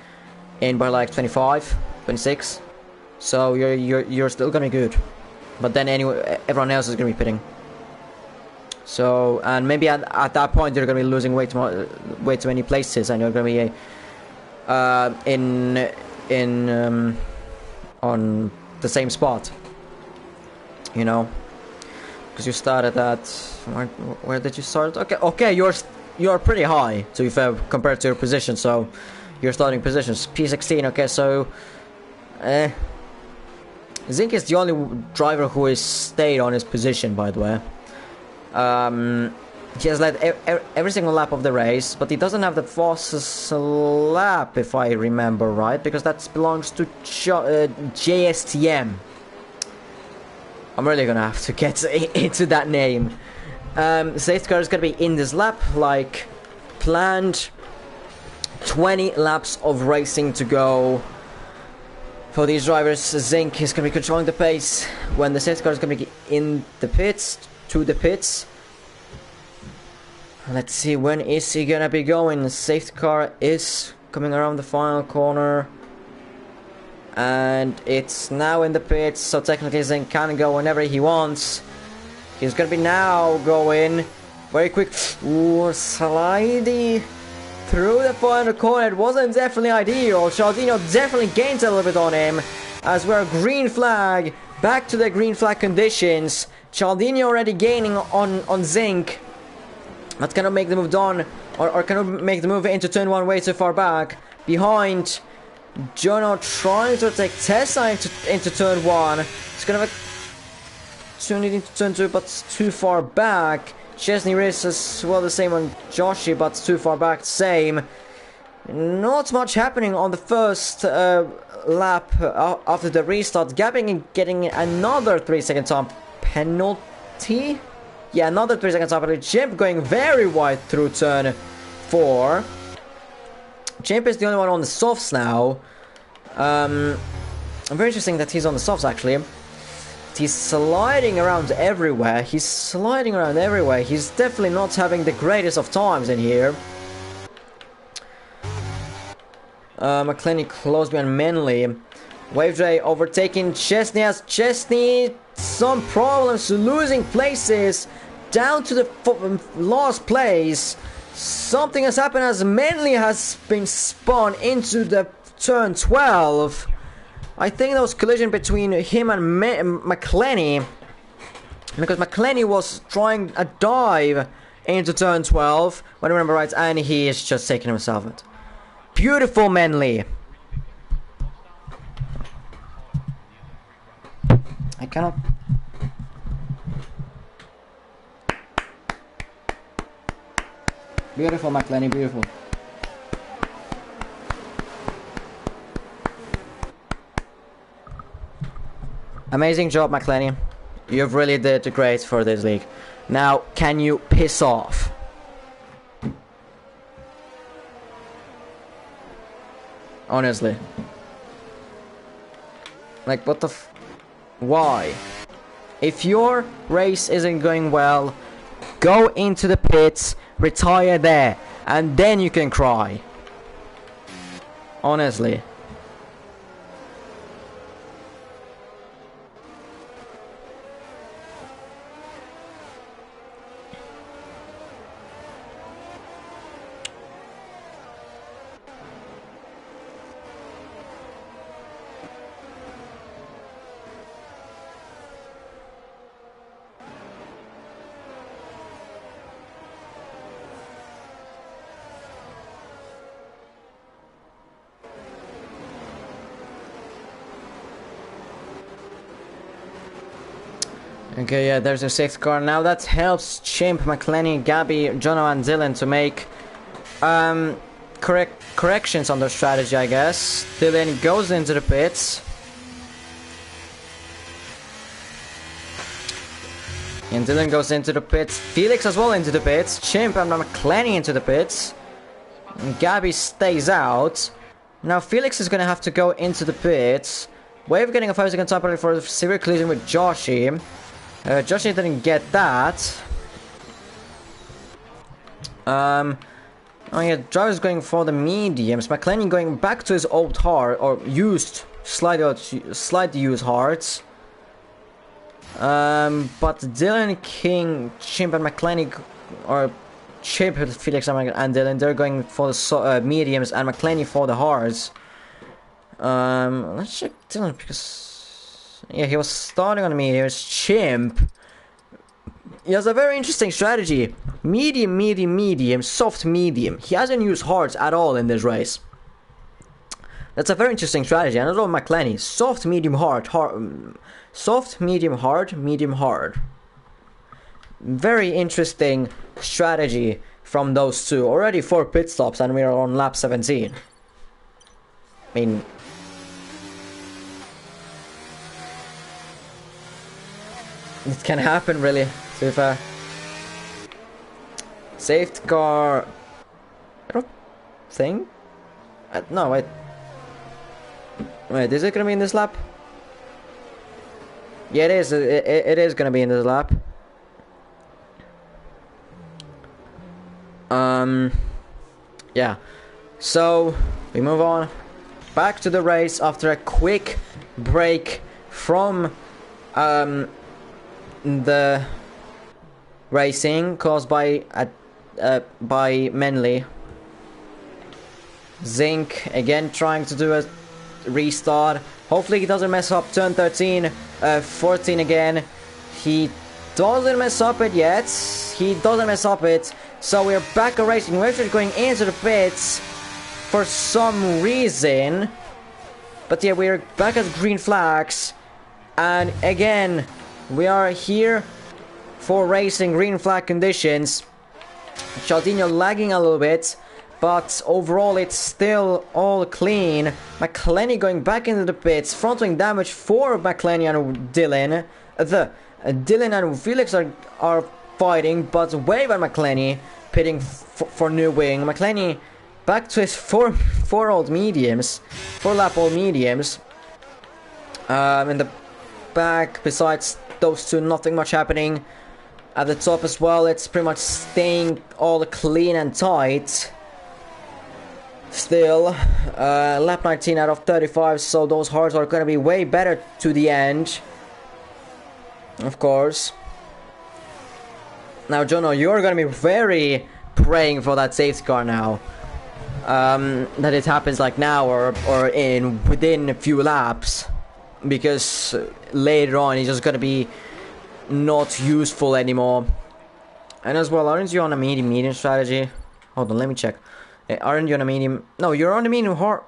in by like 25, 26. So you're still gonna be good, but then anyway, everyone else is gonna be pitting. So, and maybe at that point you're gonna be losing way too many places, and you're gonna be on the same spot. You know, because you started at where did you start? Okay, you're pretty high to be fair compared to your position. So your starting positions P16. Okay, so Zink is the only driver who has stayed on his position, by the way. He has led every single lap of the race, but he doesn't have the fastest lap, if I remember right, because that belongs to JSTM. I'm really gonna have to get into that name. Safety car is gonna be in this lap, like planned. 20 laps of racing to go for these drivers. Zink is gonna be controlling the pace when the safety car is gonna be in the pits, to the pits. Let's see, when is he gonna be going? The safety car is coming around the final corner. And it's now in the pits, so technically Zink can go whenever he wants. He's gonna be now going very quick. Ooh, slidey through the final corner. It wasn't definitely ideal. Charldinho definitely gains a little bit on him. As we're green flag. Back to the green flag conditions. Charldinho already gaining on Zinc. That's gonna make the move done. Or cannot make the move into turn 1 way too far back. Behind. Jono trying to take Tessa into turn 1. It's gonna have a opportunity into turn 2, but it's too far back. Chesney Riss as well, the same on Joshi, but too far back, same. Not much happening on the first lap after the restart. Gabbing getting another 3-second time penalty. Yeah, another 3-second time penalty. Chimp going very wide through turn 4. Chimp is the only one on the softs now. Very interesting that he's on the softs actually. He's sliding around everywhere. He's definitely not having the greatest of times in here. McLaren close behind Manley. Wavedray overtaking Chesney as Chesney some problems, losing places down to the last place. Something has happened as Manley has been spun into the turn 12. I think there was collision between him and McLaren, because McLaren was trying a dive into turn 12, when I remember right, and he is just taking himself out. Beautiful Manley. I cannot. Beautiful McLaren, beautiful. Amazing job, McLaren. You've really did great for this league. Now, can you piss off? Honestly. Like, what the why? If your race isn't going well, go into the pits, retire there, and then you can cry. Honestly. Okay, yeah, there's a 6th car. Now that helps Chimp, McLaren, Gabby, Jono and Dylan to make corrections on their strategy, I guess. Dylan goes into the pits. And Dylan goes into the pits. Felix as well into the pits. Chimp and McLaren into the pits. And Gabby stays out. Now Felix is going to have to go into the pits. Wave getting a 5-second time penalty for a severe collision with Joshi. Joshi didn't get that. Oh yeah, driver's going for the mediums. McLaren going back to his old hard, or used, slightly used hards. But Dylan, King, Chimp and McLaren, or Chimp, Felix and Dylan, they're going for the mediums, and McLaren for the hards. Let's check Dylan, because yeah, he was starting on the mediums. Chimp, he has a very interesting strategy. Medium, medium, medium, soft medium. He hasn't used hards at all in this race. That's a very interesting strategy. And also McLaren, soft, medium, hard, soft, medium, hard, medium, hard. Very interesting strategy from those two. Already 4 pit stops and we are on lap 17. I mean, it can happen, really, to be fair. Safety car. I don't think. No, wait. Wait, is it gonna be in this lap? Yeah, it is. It is gonna be in this lap. Yeah. So we move on back to the race after a quick break from the racing caused by Menley. Zinc again trying to do a restart. Hopefully he doesn't mess up turn 13, 14 again. He doesn't mess up it yet. He doesn't mess up it. So we're back at racing. We're actually going into the pits for some reason. But yeah, we're back at green flags. And again, we are here for racing green flag conditions. Charldinho lagging a little bit. But overall, it's still all clean. McLaren going back into the pits. Front wing damage for McLaren and Dylan. Dylan and Felix are fighting, but Wave and McLaren pitting for new wing. McLaren back to his four lap old mediums. In the back, besides those two, nothing much happening. At the top as well, it's pretty much staying all clean and tight. Still, lap 19 out of 35, so those hards are going to be way better to the end. Of course. Now, Jono, you're going to be very praying for that safety car now. That it happens like now or within a few laps. Because later on, it's just going to be not useful anymore. And as well, aren't you on a medium strategy? Hold on, let me check. Aren't you on a medium? No, you're on the medium hard.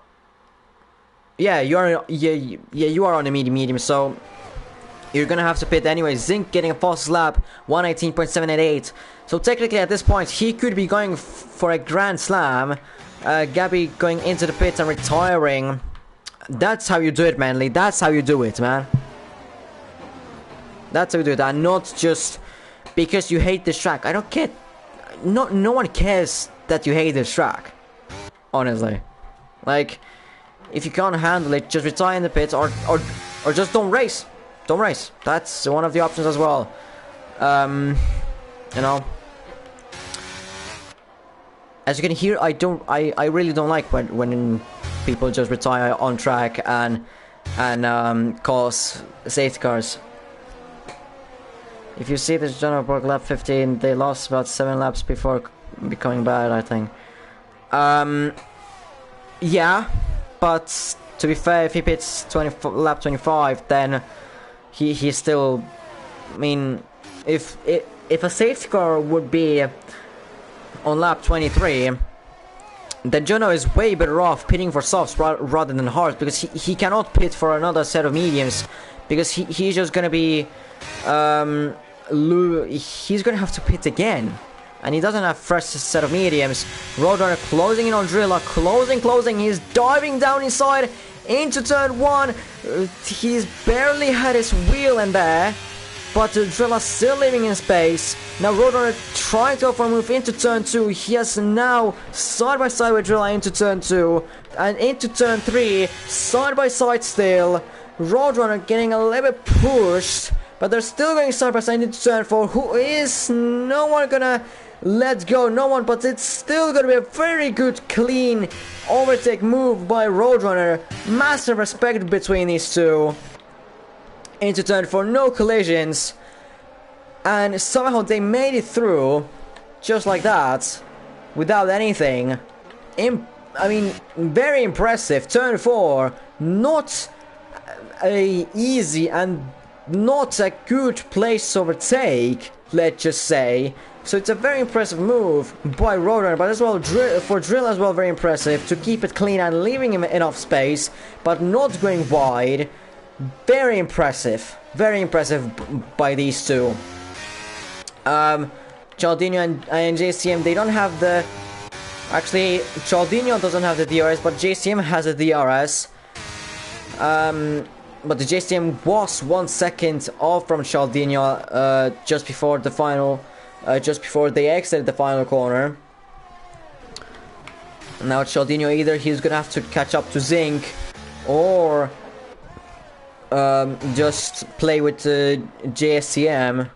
Yeah, you are on a medium. So you're gonna have to pit anyway. Zinc getting a fastest lap, 118.788. So technically, at this point, he could be going for a grand slam. Gabby going into the pit and retiring. That's how you do it, Manly. That's how you do it, man. That's how you do it, and not just because you hate this track. I don't care. No one cares that you hate this track, honestly. Like, if you can't handle it, just retire in the pits or just don't race. Don't race. That's one of the options as well. You know, as you can hear, I really don't like when people just retire on track and cause safety cars. If you see this General Park lap 15, they lost about 7 laps before becoming bad, I think. Yeah, but to be fair, if he pits lap 25, then he still. I mean, if a safety car would be on lap 23, then Jono is way better off pitting for softs rather than hards, because he cannot pit for another set of mediums, because he's just gonna be he's gonna have to pit again. And he doesn't have fresh set of mediums. Roadrunner closing in on Drilla. Closing. He's diving down inside into turn 1. He's barely had his wheel in there. But Drilla still leaving in space. Now Roadrunner trying to offer a move into turn 2. He has now side by side with Drilla into turn 2. And into turn 3. Side by side still. Roadrunner getting a little bit pushed. But they're still going side by side into turn 4. Who is no one gonna let go? No one, but it's still gonna be a very good, clean overtake move by Roadrunner. Massive respect between these two. Into turn 4, no collisions. And somehow they made it through, just like that, without anything. I mean, very impressive. Turn 4, not a easy and not a good place to overtake, let's just say. So it's a very impressive move by Roadrunner, but as well for Drill as well, very impressive to keep it clean and leaving him enough space, but not going wide. Very impressive by these two. Charldinho and JCM, they don't have the. Actually, Charldinho doesn't have the DRS, but JCM has a DRS. But the JCM was 1 second off from Charldinho just before the final. Just before they exited the final corner. Now Charldinho, either he's gonna have to catch up to Zinc, or just play with JSCM,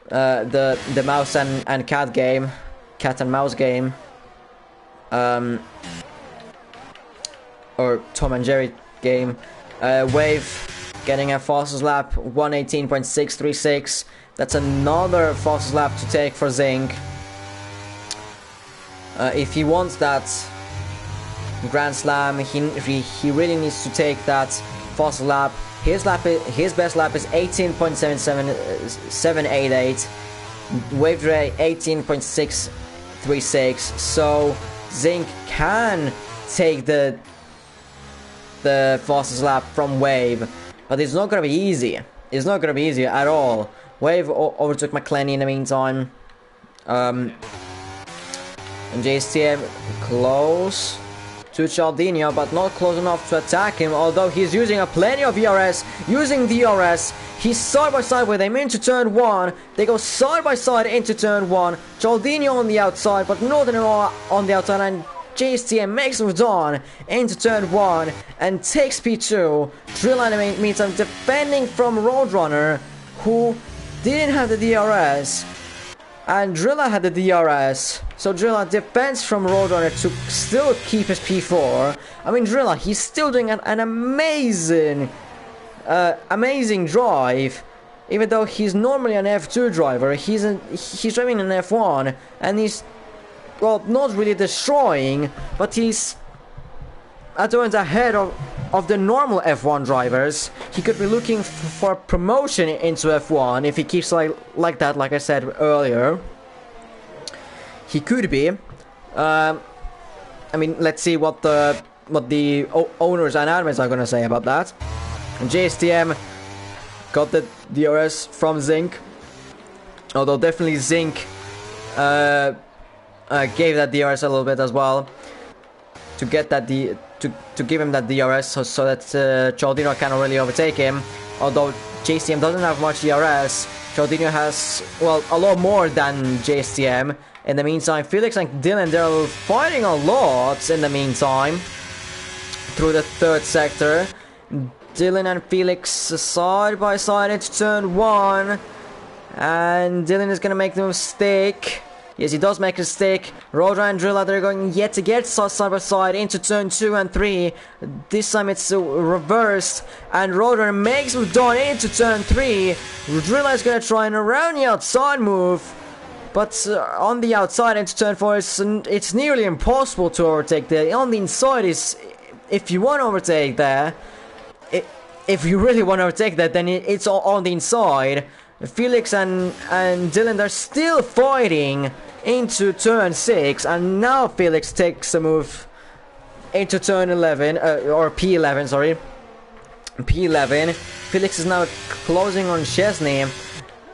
the mouse and cat game, cat and mouse game, or Tom and Jerry game. Wave getting a fastest lap, 118.636. That's another fastest lap to take for Zinc. If he wants that, Grand Slam. He really needs to take that fast lap. His best lap is 18.77788. Wave delay 18.636. So Zink can take the fastest lap from Wave, but it's not gonna be easy. It's not gonna be easy at all. Wave overtook McLaren in the meantime. And JSTM close to Charldinho, but not close enough to attack him, although he's using plenty of ERS. Using DRS, he's side by side with him into turn 1. They go side by side into turn 1. Charldinho on the outside, but Northern on the outside, and JSTM makes move on into turn 1 and takes P2. Drilla in the meantime defending from Roadrunner, who didn't have the DRS, and Drilla had the DRS. So Drilla defends from Roadrunner to still keep his P4. I mean, Drilla, he's still doing an amazing drive, even though he's normally an F2 driver. He's driving an F1, and he's, well, not really destroying, but he's at the moment ahead of the normal F1 drivers. He could be looking for promotion into F1 if he keeps like that, like I said earlier. He could be. I mean, let's see what the owners and admins are gonna say about that. And JSTM got the DRS from Zink, although definitely Zink gave that DRS a little bit as well to get that to give him that DRS so that Charldinho cannot really overtake him. Although JSTM doesn't have much DRS, Charldinho has, well, a lot more than JSTM. In the meantime, Felix and Dylan, they're fighting a lot in the meantime through the third sector. Dylan and Felix side by side into turn 1, and Dylan is gonna make the mistake. Yes, he does make a mistake. Roadrunner and Drilla, they're going yet to get side by side into turn 2 and 3. This time it's reversed, and Roadrunner makes move down into turn 3. Drilla is gonna try and around the outside move, but on the outside into turn 4, it's nearly impossible to overtake there. On the inside is, if you want to overtake there, if you really want to overtake that, then it's on the inside. Felix and Dylan, they're still fighting into turn 6, and now Felix takes a move into turn 11, or P11, sorry. P11. Felix is now closing on Chesney.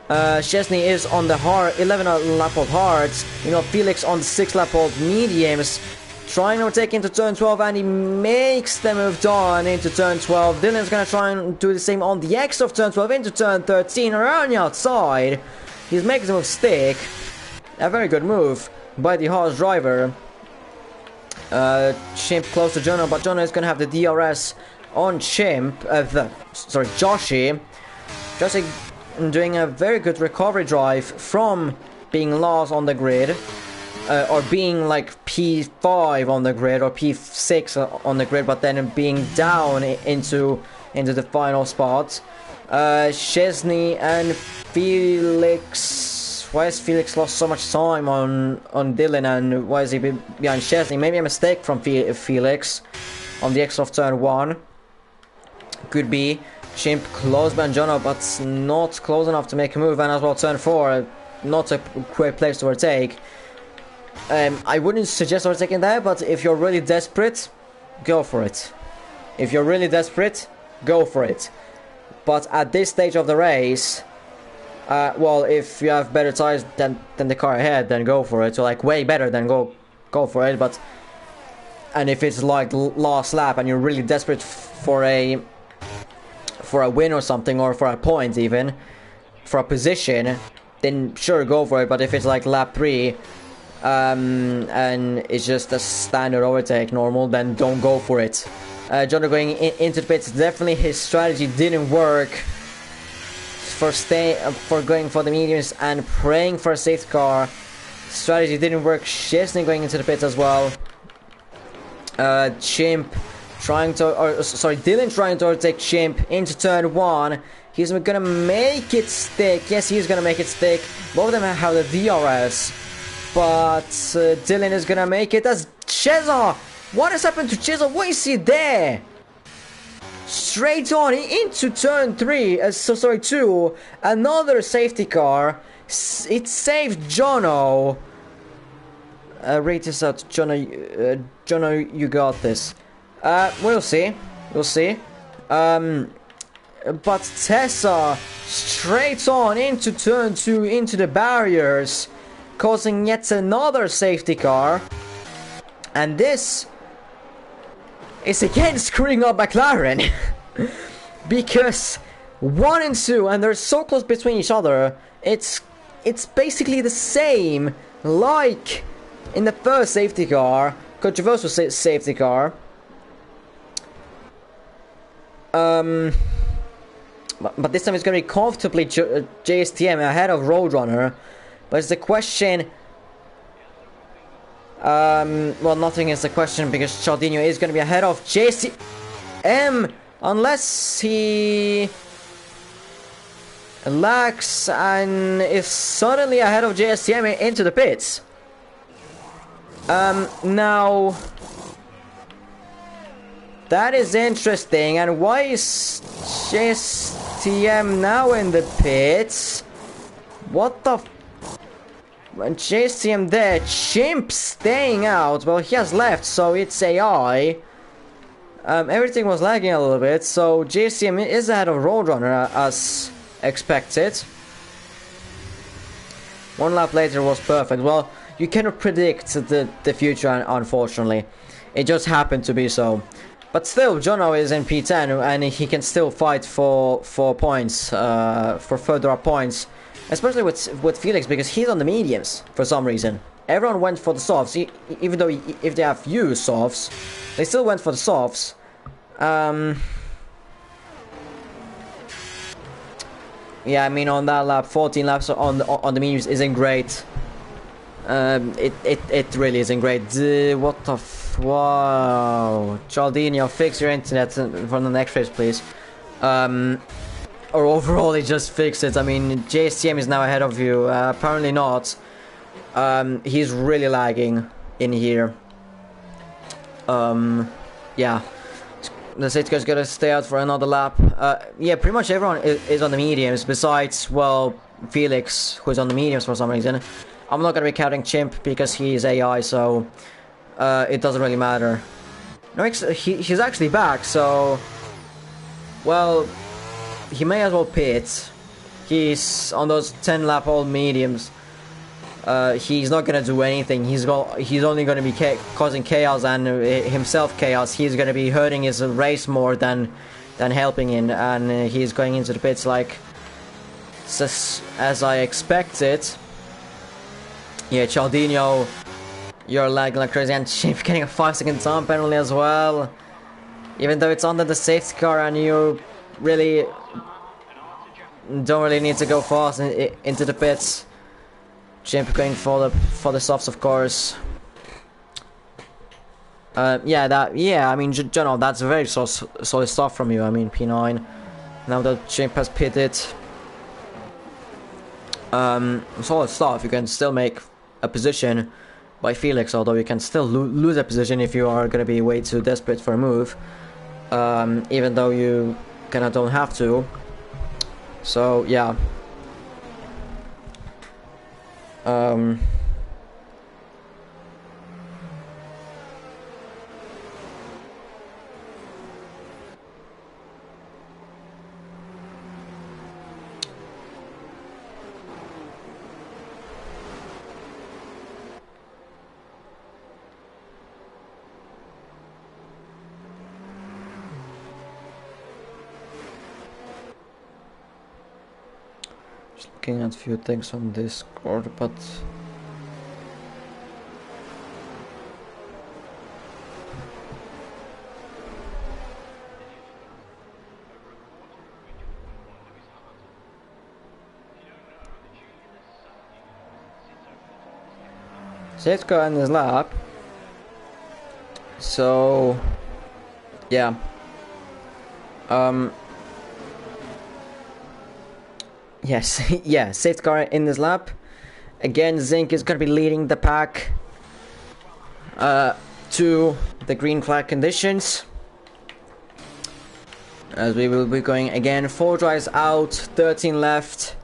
Chesney is on the 11 lap old hards. You know, Felix on the 6 lap old mediums, trying to overtake into turn 12, and he makes the move down into turn 12. Dylan's gonna try and do the same on the X of turn 12 into turn 13, around the outside. He's making the move stick. A very good move by the Haas driver. Chimp close to Jonah, but Jonah is gonna have the DRS on Chimp. Joshi. Joshi doing a very good recovery drive from being lost on the grid, or being like P5 on the grid or P6 on the grid, but then being down into the final spot. Chesney and Felix. Why has Felix lost so much time on Dylan, and why is he behind Chesney? Maybe a mistake from Felix on the exit of turn 1. Could be. Chimp close by Jono, but not close enough to make a move, and as well turn 4, not a great place to overtake. I wouldn't suggest overtaking there, but if you're really desperate, go for it. If you're really desperate, go for it. But at this stage of the race, well, if you have better tires than the car ahead, then go for it. So like way better, then go for it. But and if it's like last lap and you're really desperate for a win or something, or for a point even, for a position, then sure, go for it. But if it's like lap 3, and it's just a standard overtake normal, then don't go for it. John going into the pits, definitely his strategy didn't work for going for the mediums and praying for a safety car. Strategy didn't work. Chesney going into the pits as well. Chimp trying to, Dylan trying to overtake Chimp into turn 1. He's gonna make it stick. Yes, he's gonna make it stick. Both of them have the DRS, but Dylan is gonna make it as Cheza What has happened to Chisel? What is he there? Straight on into turn 3, sorry 2, another safety car. It saved Jono. Rate this out, Jono. Jono, you got this. We'll see. We'll see. But Tessa straight on into turn 2, into the barriers, causing yet another safety car. And this is again screwing up McLaren. Because 1 and 2, and they're so close between each other, it's basically the same like in the first safety car, controversial safety car. But this time it's going to be comfortably JSTM ahead of Roadrunner. But it's the question. Well, nothing is the question because Charldinho is going to be ahead of JSTM unless he lags and is suddenly ahead of JSTM into the pits. Now that is interesting. And why is JSTM now in the pits? What the and JSTM there, Chimp staying out. Well, he has left, so it's AI. Everything was lagging a little bit, so JSTM is ahead of Roadrunner as expected. 1 lap later was perfect. Well, you cannot predict the future, unfortunately. It just happened to be so. But still, Jono is in P10 and he can still fight for points, for further up points. Especially with Felix, because he's on the mediums for some reason. Everyone went for the softs, even though if they have used softs, they still went for the softs. Yeah, I mean on that lap, 14 laps on the mediums isn't great. It really isn't great. What the wow, Charldinho, fix your internet for the next race, please. Or overall, he just fixed it. I mean, JSTM is now ahead of you. Apparently not. He's really lagging in here. Yeah. The safety car's gonna stay out for another lap. Yeah, pretty much everyone is on the mediums, besides, well, Felix, who's on the mediums for some reason. I'm not gonna be counting Chimp because he's AI, so it doesn't really matter. No, he's actually back, so well, he may as well pit. He's on those 10 lap old mediums. He's not gonna do anything. He's only gonna be causing chaos and himself chaos. He's gonna be hurting his race more than helping him, and he's going into the pits like as I expected. Yeah, Charldinho, you're lagging like crazy, and Chimp getting a 5-second time penalty as well. Even though it's under the safety car and you really don't really need to go fast into the pits. Chimp going for the softs, of course. Yeah, I mean, Jono, that's very solid stuff from you. I mean, P9. Now that Chimp has pitted, solid stuff. You can still make a position by Felix, although you can still lose a position if you are gonna be way too desperate for a move. Even though you kinda don't have to. So yeah. Looking at a few things on Discord, but let's go in this lap. So yeah. Yes, yeah, safety car in this lap. Again, Zinc is going to be leading the pack to the green flag conditions. As we will be going again, 4 drives out, 13 left.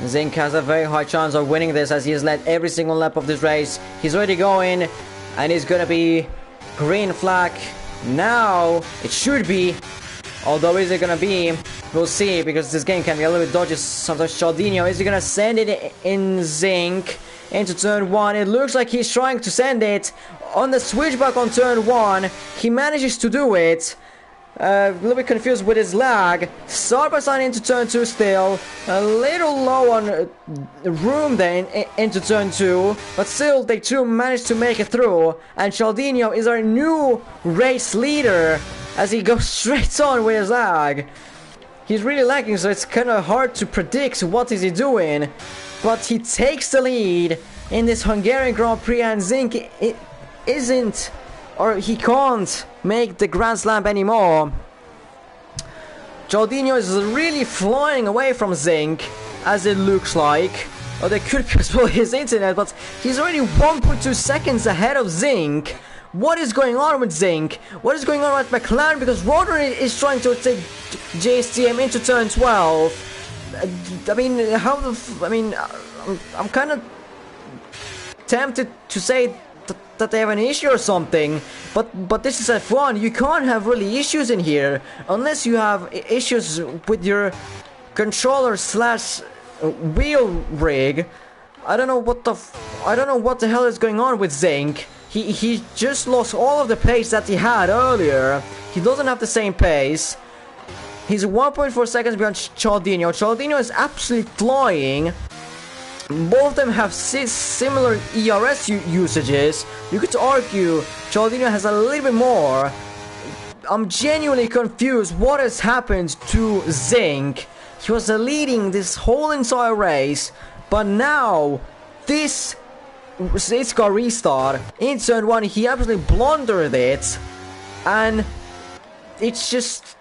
Zink has a very high chance of winning this as he has led every single lap of this race. He's already going, and he's gonna be green flag. Now, it should be. Although, is it gonna be? We'll see, because this game can be a little bit dodgy sometimes. Charldinho, is he gonna send it in Zink into turn 1? It looks like he's trying to send it on the switchback on turn 1. He manages to do it. A little bit confused with his lag. Side by side into turn 2 still. A little low on room then into turn 2. But still, they two managed to make it through. And Charldinho is our new race leader as he goes straight on with his lag. He's really lagging, so it's kind of hard to predict what is he doing. But he takes the lead in this Hungarian Grand Prix, and Zink it isn't, or he can't make the Grand Slam anymore. Charldinho is really flying away from Zink, as it looks like. Or there could be as well his internet, but he's already 1.2 seconds ahead of Zink. What is going on with Zink? What is going on with McLaren? Because Rotor is trying to take JSTM into turn 12. I mean, I'm kind of tempted to say that they have an issue or something, but this is F1. You can't have really issues in here unless you have issues with your controller slash wheel rig. I don't know what the hell is going on with Zink. He just lost all of the pace that he had earlier. He doesn't have the same pace. He's 1.4 seconds behind Charldinho. Charldinho is absolutely flying. Both of them have similar ERS usages. You could argue Charldinho has a little bit more. I'm genuinely confused what has happened to Zink. He was leading this whole entire race, but now this race car restart in turn 1, he absolutely blundered it, and it's just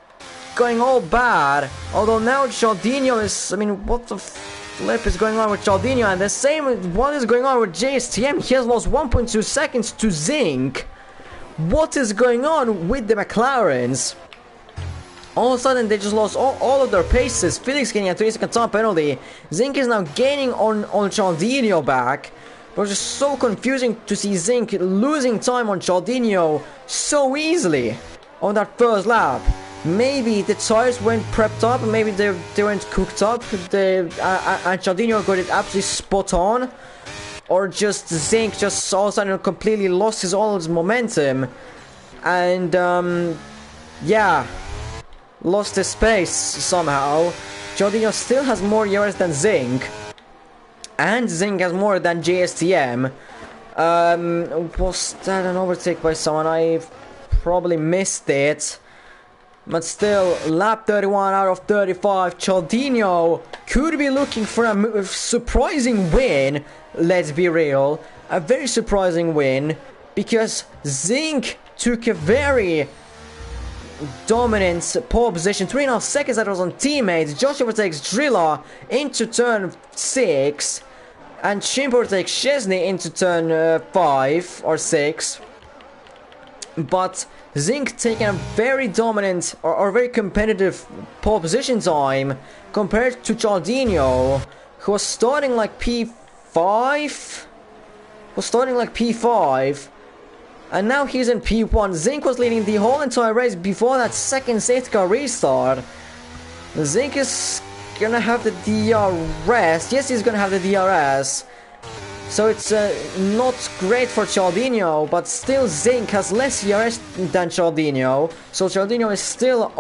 going all bad. Although now Charldinho is, I mean, what the flip is going on with Charldinho? And the same what is going on with JSTM. He has lost 1.2 seconds to Zink. What is going on with the McLarens? All of a sudden they just lost all of their paces. Felix getting a 3-second time penalty. Zink is now gaining on Charldinho back. It was just so confusing to see Zink losing time on Charldinho so easily on that first lap. Maybe the tires weren't prepped up, maybe they weren't cooked up, and Charldinho got it absolutely spot on, or just Zink just all of a sudden completely lost all his momentum, and yeah, lost his pace somehow. Charldinho still has more ERS than Zink, and Zink has more than JSTM. Was that an overtake by someone? I probably missed it. But still, lap 31 out of 35. Charldinho could be looking for a surprising win. Let's be real. A very surprising win. Because Zink took a very dominant pole position. 3.5 seconds that was on teammates. Josh overtakes Drilla into turn 6. And Chimp overtakes Chesney into turn 5 or 6. But Zink taking a very dominant or very competitive pole position time compared to Charldinho, who was starting like P5. And now he's in P1. Zink was leading the whole entire race before that second safety car restart. Zink is gonna have the DRS. Yes, he's gonna have the DRS. So it's not great for Charldinho, but still Zink has less ERS than Charldinho. So Charldinho is still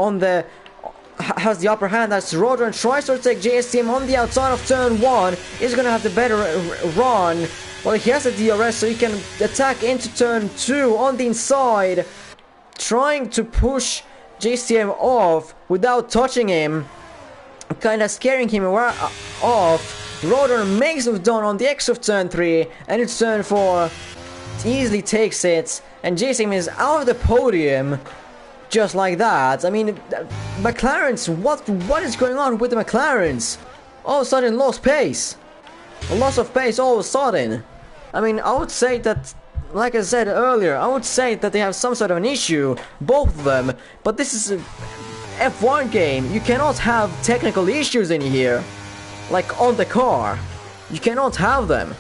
has the upper hand. That's Rotor and tries to take JSTM on the outside of turn 1. He's gonna have the better run. Well, he has a DRS, so he can attack into turn 2 on the inside, trying to push JSTM off without touching him, kinda scaring him off. Rotor makes it done on the exit of turn 3, and it's turn 4. Easily takes it, and JSTM is out of the podium, just like that. I mean, McLarens, what is going on with the McLarens? All of a sudden lost pace. A loss of pace all of a sudden. I mean, I would say that like I said earlier, I would say that they have some sort of an issue, both of them. But this is a F1 game. You cannot have technical issues in here, like on the car. You cannot have them.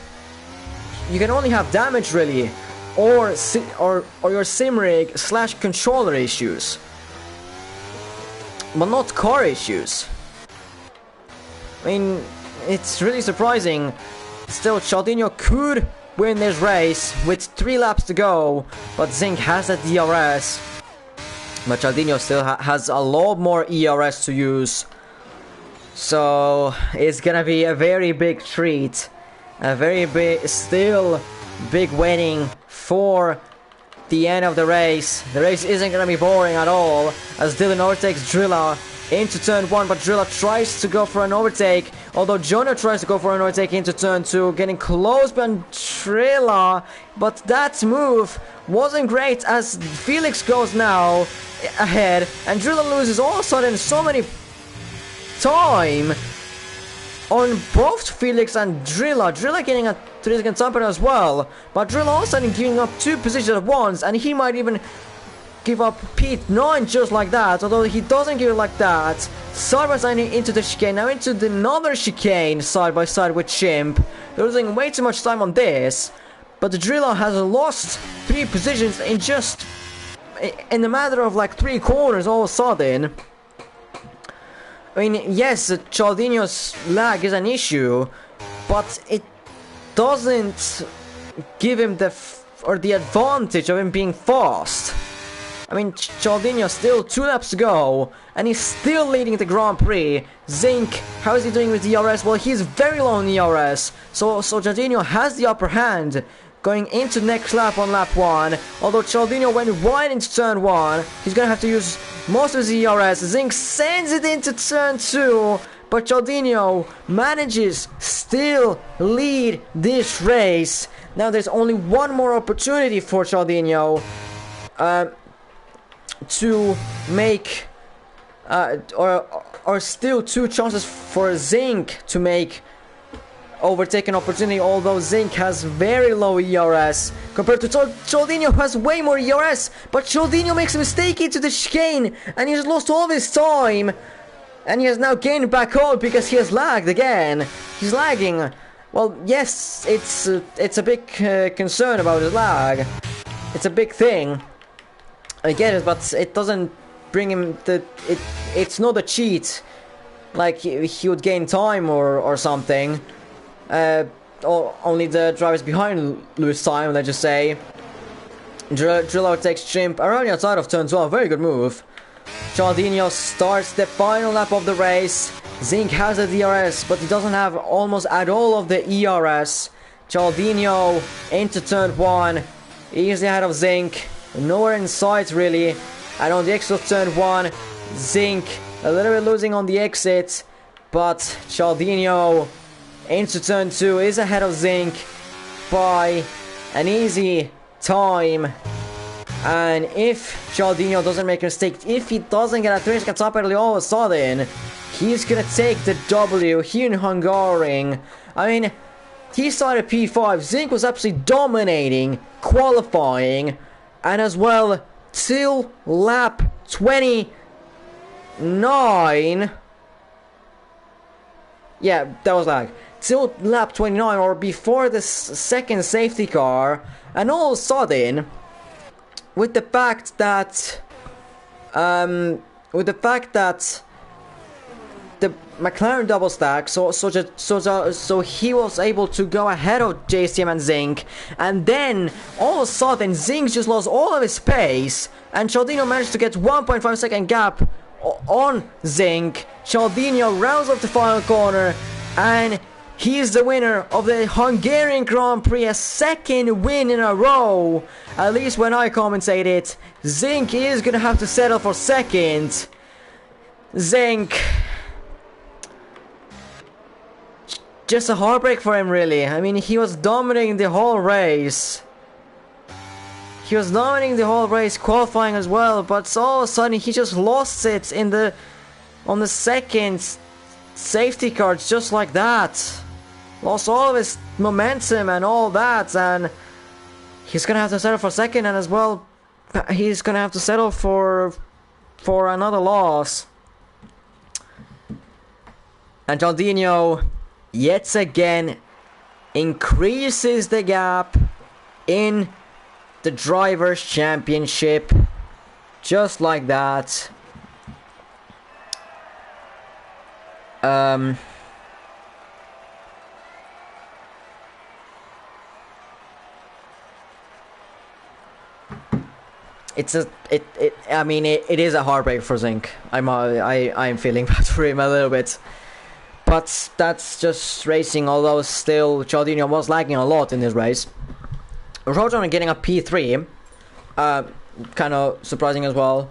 You can only have damage really, or your sim rig / controller issues, but not car issues. I mean, it's really surprising. Still, Charldinho could win this race with 3 laps to go, but Zink has that DRS. But Charldinho still has a lot more ERS to use. So it's gonna be a very big treat. A very big, still big waiting for the end of the race. The race isn't gonna be boring at all, as Dylan overtakes Drilla into turn 1, but Drilla tries to go for an overtake, although Jonah tries to go for an overtake into turn 2, getting close behind Drilla, but that move wasn't great, as Felix goes now ahead, and Drilla loses all of a sudden so many time on both Felix and Drilla. Drilla getting a 3-second time penalty as well, but Drilla all of a sudden giving up 2 positions at once, and he might even give up P9 just like that, although he doesn't give it like that. Side by side into the chicane, now into the another chicane side by side with Chimp. They're losing way too much time on this, but the Drilla has lost 3 positions in just in a matter of like 3 corners all of a sudden. I mean, yes, Charldinho's lag is an issue, but it doesn't give him the advantage of him being fast. I mean, Charldinho still 2 laps to go, and he's still leading the Grand Prix. Zink, how is he doing with ERS? Well, he's very low on ERS, so Charldinho has the upper hand going into next lap on lap 1. Although Charldinho went wide into turn 1, he's gonna have to use most of his ERS. Zink sends it into turn 2, but Charldinho manages still lead this race. Now there's only one more opportunity for Charldinho to make or still 2 chances for Zink to make overtaken opportunity, although Zink has very low ERS compared to Charldinho, who has way more ERS. But Charldinho makes a mistake into the chicane, and he has lost all of his time, and he has now gained back up because he has lagged again. He's lagging. Well, yes, it's a big concern about his lag. It's a big thing. I get it, but it doesn't bring him it's not a cheat like he would gain time or something. Or only the drivers behind lose time, let's just say. Drillo takes Chimp around the outside of turn 12, very good move. Charldinho starts the final lap of the race. Zink has the DRS, but he doesn't have almost at all of the ERS. Charldinho into turn 1, easily ahead of Zink, nowhere in sight really. And on the exit of turn 1, Zink a little bit losing on the exit, but Charldinho into turn 2 is ahead of Zink by an easy time. And if Charldinho doesn't make a mistake, if he doesn't get a 3-second top penalty all of a sudden, he's gonna take the W here in Hungaroring. I mean, he started P5, Zink was absolutely dominating, qualifying, and as well till lap 29. Yeah, that was lag. Till lap 29, or before the second safety car, and all of a sudden, with the fact that the McLaren double stack, so he was able to go ahead of JCM and Zink, and then all of a sudden Zink just lost all of his pace, and Charldinho managed to get 1.5 second gap on Zink. Charldinho rounds off the final corner, and he is the winner of the Hungarian Grand Prix, a second win in a row. At least when I commentate it, Zink is gonna have to settle for second. Zink, just a heartbreak for him really. I mean, he was dominating the whole race. He was dominating the whole race, qualifying as well, but all of a sudden he just lost it on the second safety car, just like that. Lost all of his momentum and all that, and he's gonna have to settle for second, and as well, he's gonna have to settle for another loss. And Charldinho, yet again, increases the gap in the Drivers' Championship. Just like that. I mean, it is a heartbreak for Zink. I'm feeling bad for him a little bit. But that's just racing, although still Charldinho was lagging a lot in this race. Roadrunner getting a P3, kind of surprising as well.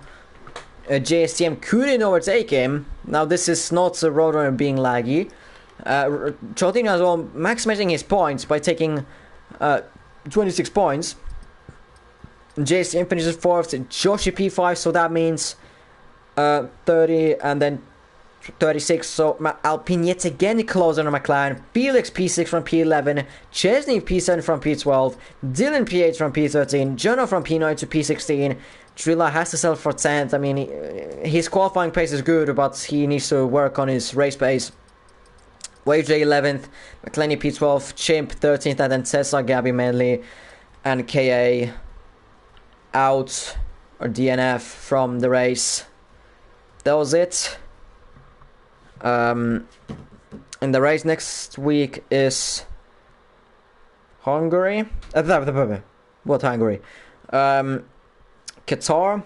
JSTM couldn't overtake him. Now this is not a Roadrunner being laggy. Charldinho as well maximizing his points by taking 26 points. JSTM finishes 4th, Joshi P5, so that means 30 and then 36, so Alpine yet again closer on McLaren. Felix P6 from P11, Chesney P7 from P12, Dylan P8 from P13, Jono from P9 to P16. Trilla has to settle for 10th. I mean, his qualifying pace is good, but he needs to work on his race pace. Wave J 11th, McLaren P12, Chimp 13th, and then Tessa, Gabby Manley, and KA out, or DNF from the race. That was it. And the race next week is Hungary. What Hungary? Qatar.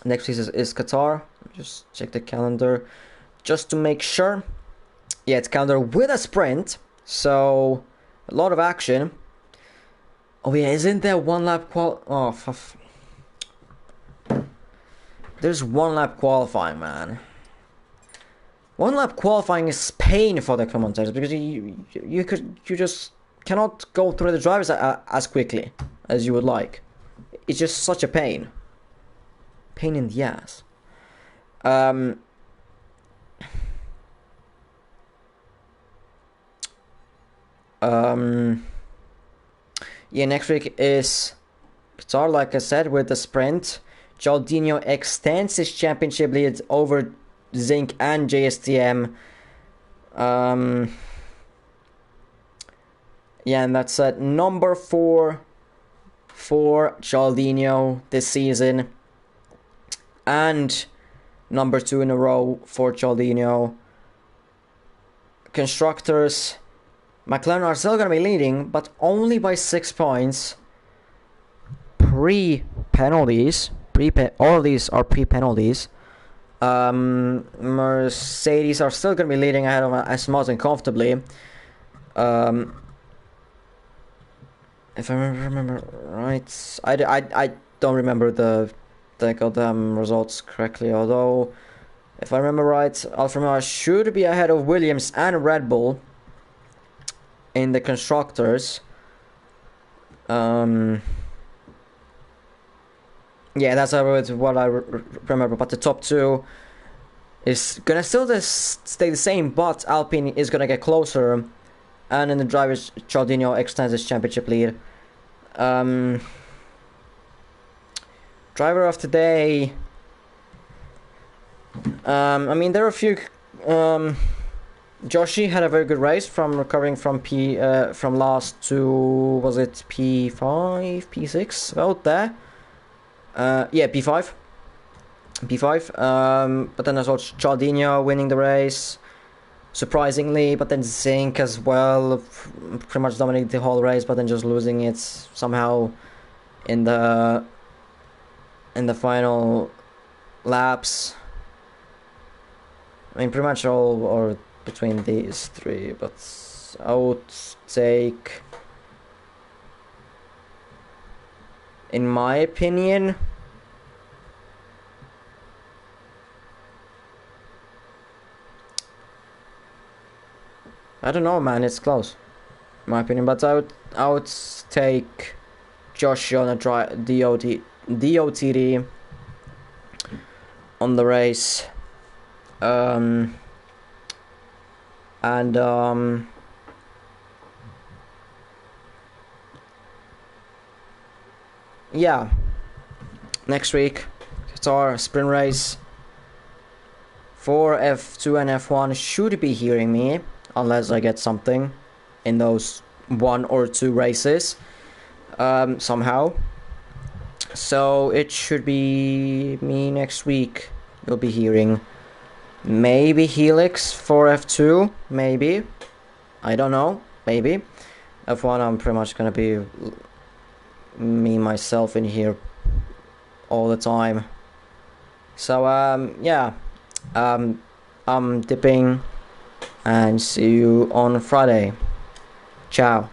Next week is Qatar. Just check the calendar just to make sure. Yeah, it's calendar with a sprint, so a lot of action. Oh yeah, isn't there one lap there's one lap qualifying, man. One lap qualifying is pain for the commentators because you just cannot go through the drivers as quickly as you would like. It's just such a pain in the ass. Yeah, next week is Qatar, like I said, with the sprint. Charldinho extends his championship lead over Zink and JSTM. Yeah, and that's at number 4 for Charldinho this season, and number 2 in a row for Charldinho. Constructors, McLaren are still going to be leading, but only by 6 points. Pre-penalties. All of these are pre-penalties. Mercedes are still going to be leading ahead of Aston Martin comfortably. If I remember right, I don't remember the goddamn results correctly. Although, if I remember right, Alfa Romeo should be ahead of Williams and Red Bull in the constructors. Yeah, that's what I remember. But the top 2 is gonna still stay the same, but Alpine is gonna get closer. And in the drivers, Charldinho extends his championship lead. Driver of the day. I mean, there are a few. Joshi had a very good race from recovering from from last to, was it P5, P6 out there. Yeah, P5. But then there's also Charldinho winning the race, surprisingly, but then Zink as well, pretty much dominated the whole race, but then just losing it somehow in the final laps. I mean, pretty much all are between these 3, but I would take, in my opinion, I don't know, man. It's close, in my opinion. But I would take Josh on a DOTD on the race, and yeah, next week, Qatar sprint race. For F2 and F1 should be hearing me, unless I get something in those 1 or 2 races, somehow. So it should be me next week. You'll be hearing. Maybe Helix for F2, maybe. I don't know, maybe. F1, I'm pretty much gonna be me, myself in here all the time. So, yeah. I'm dipping and see you on Friday. Ciao.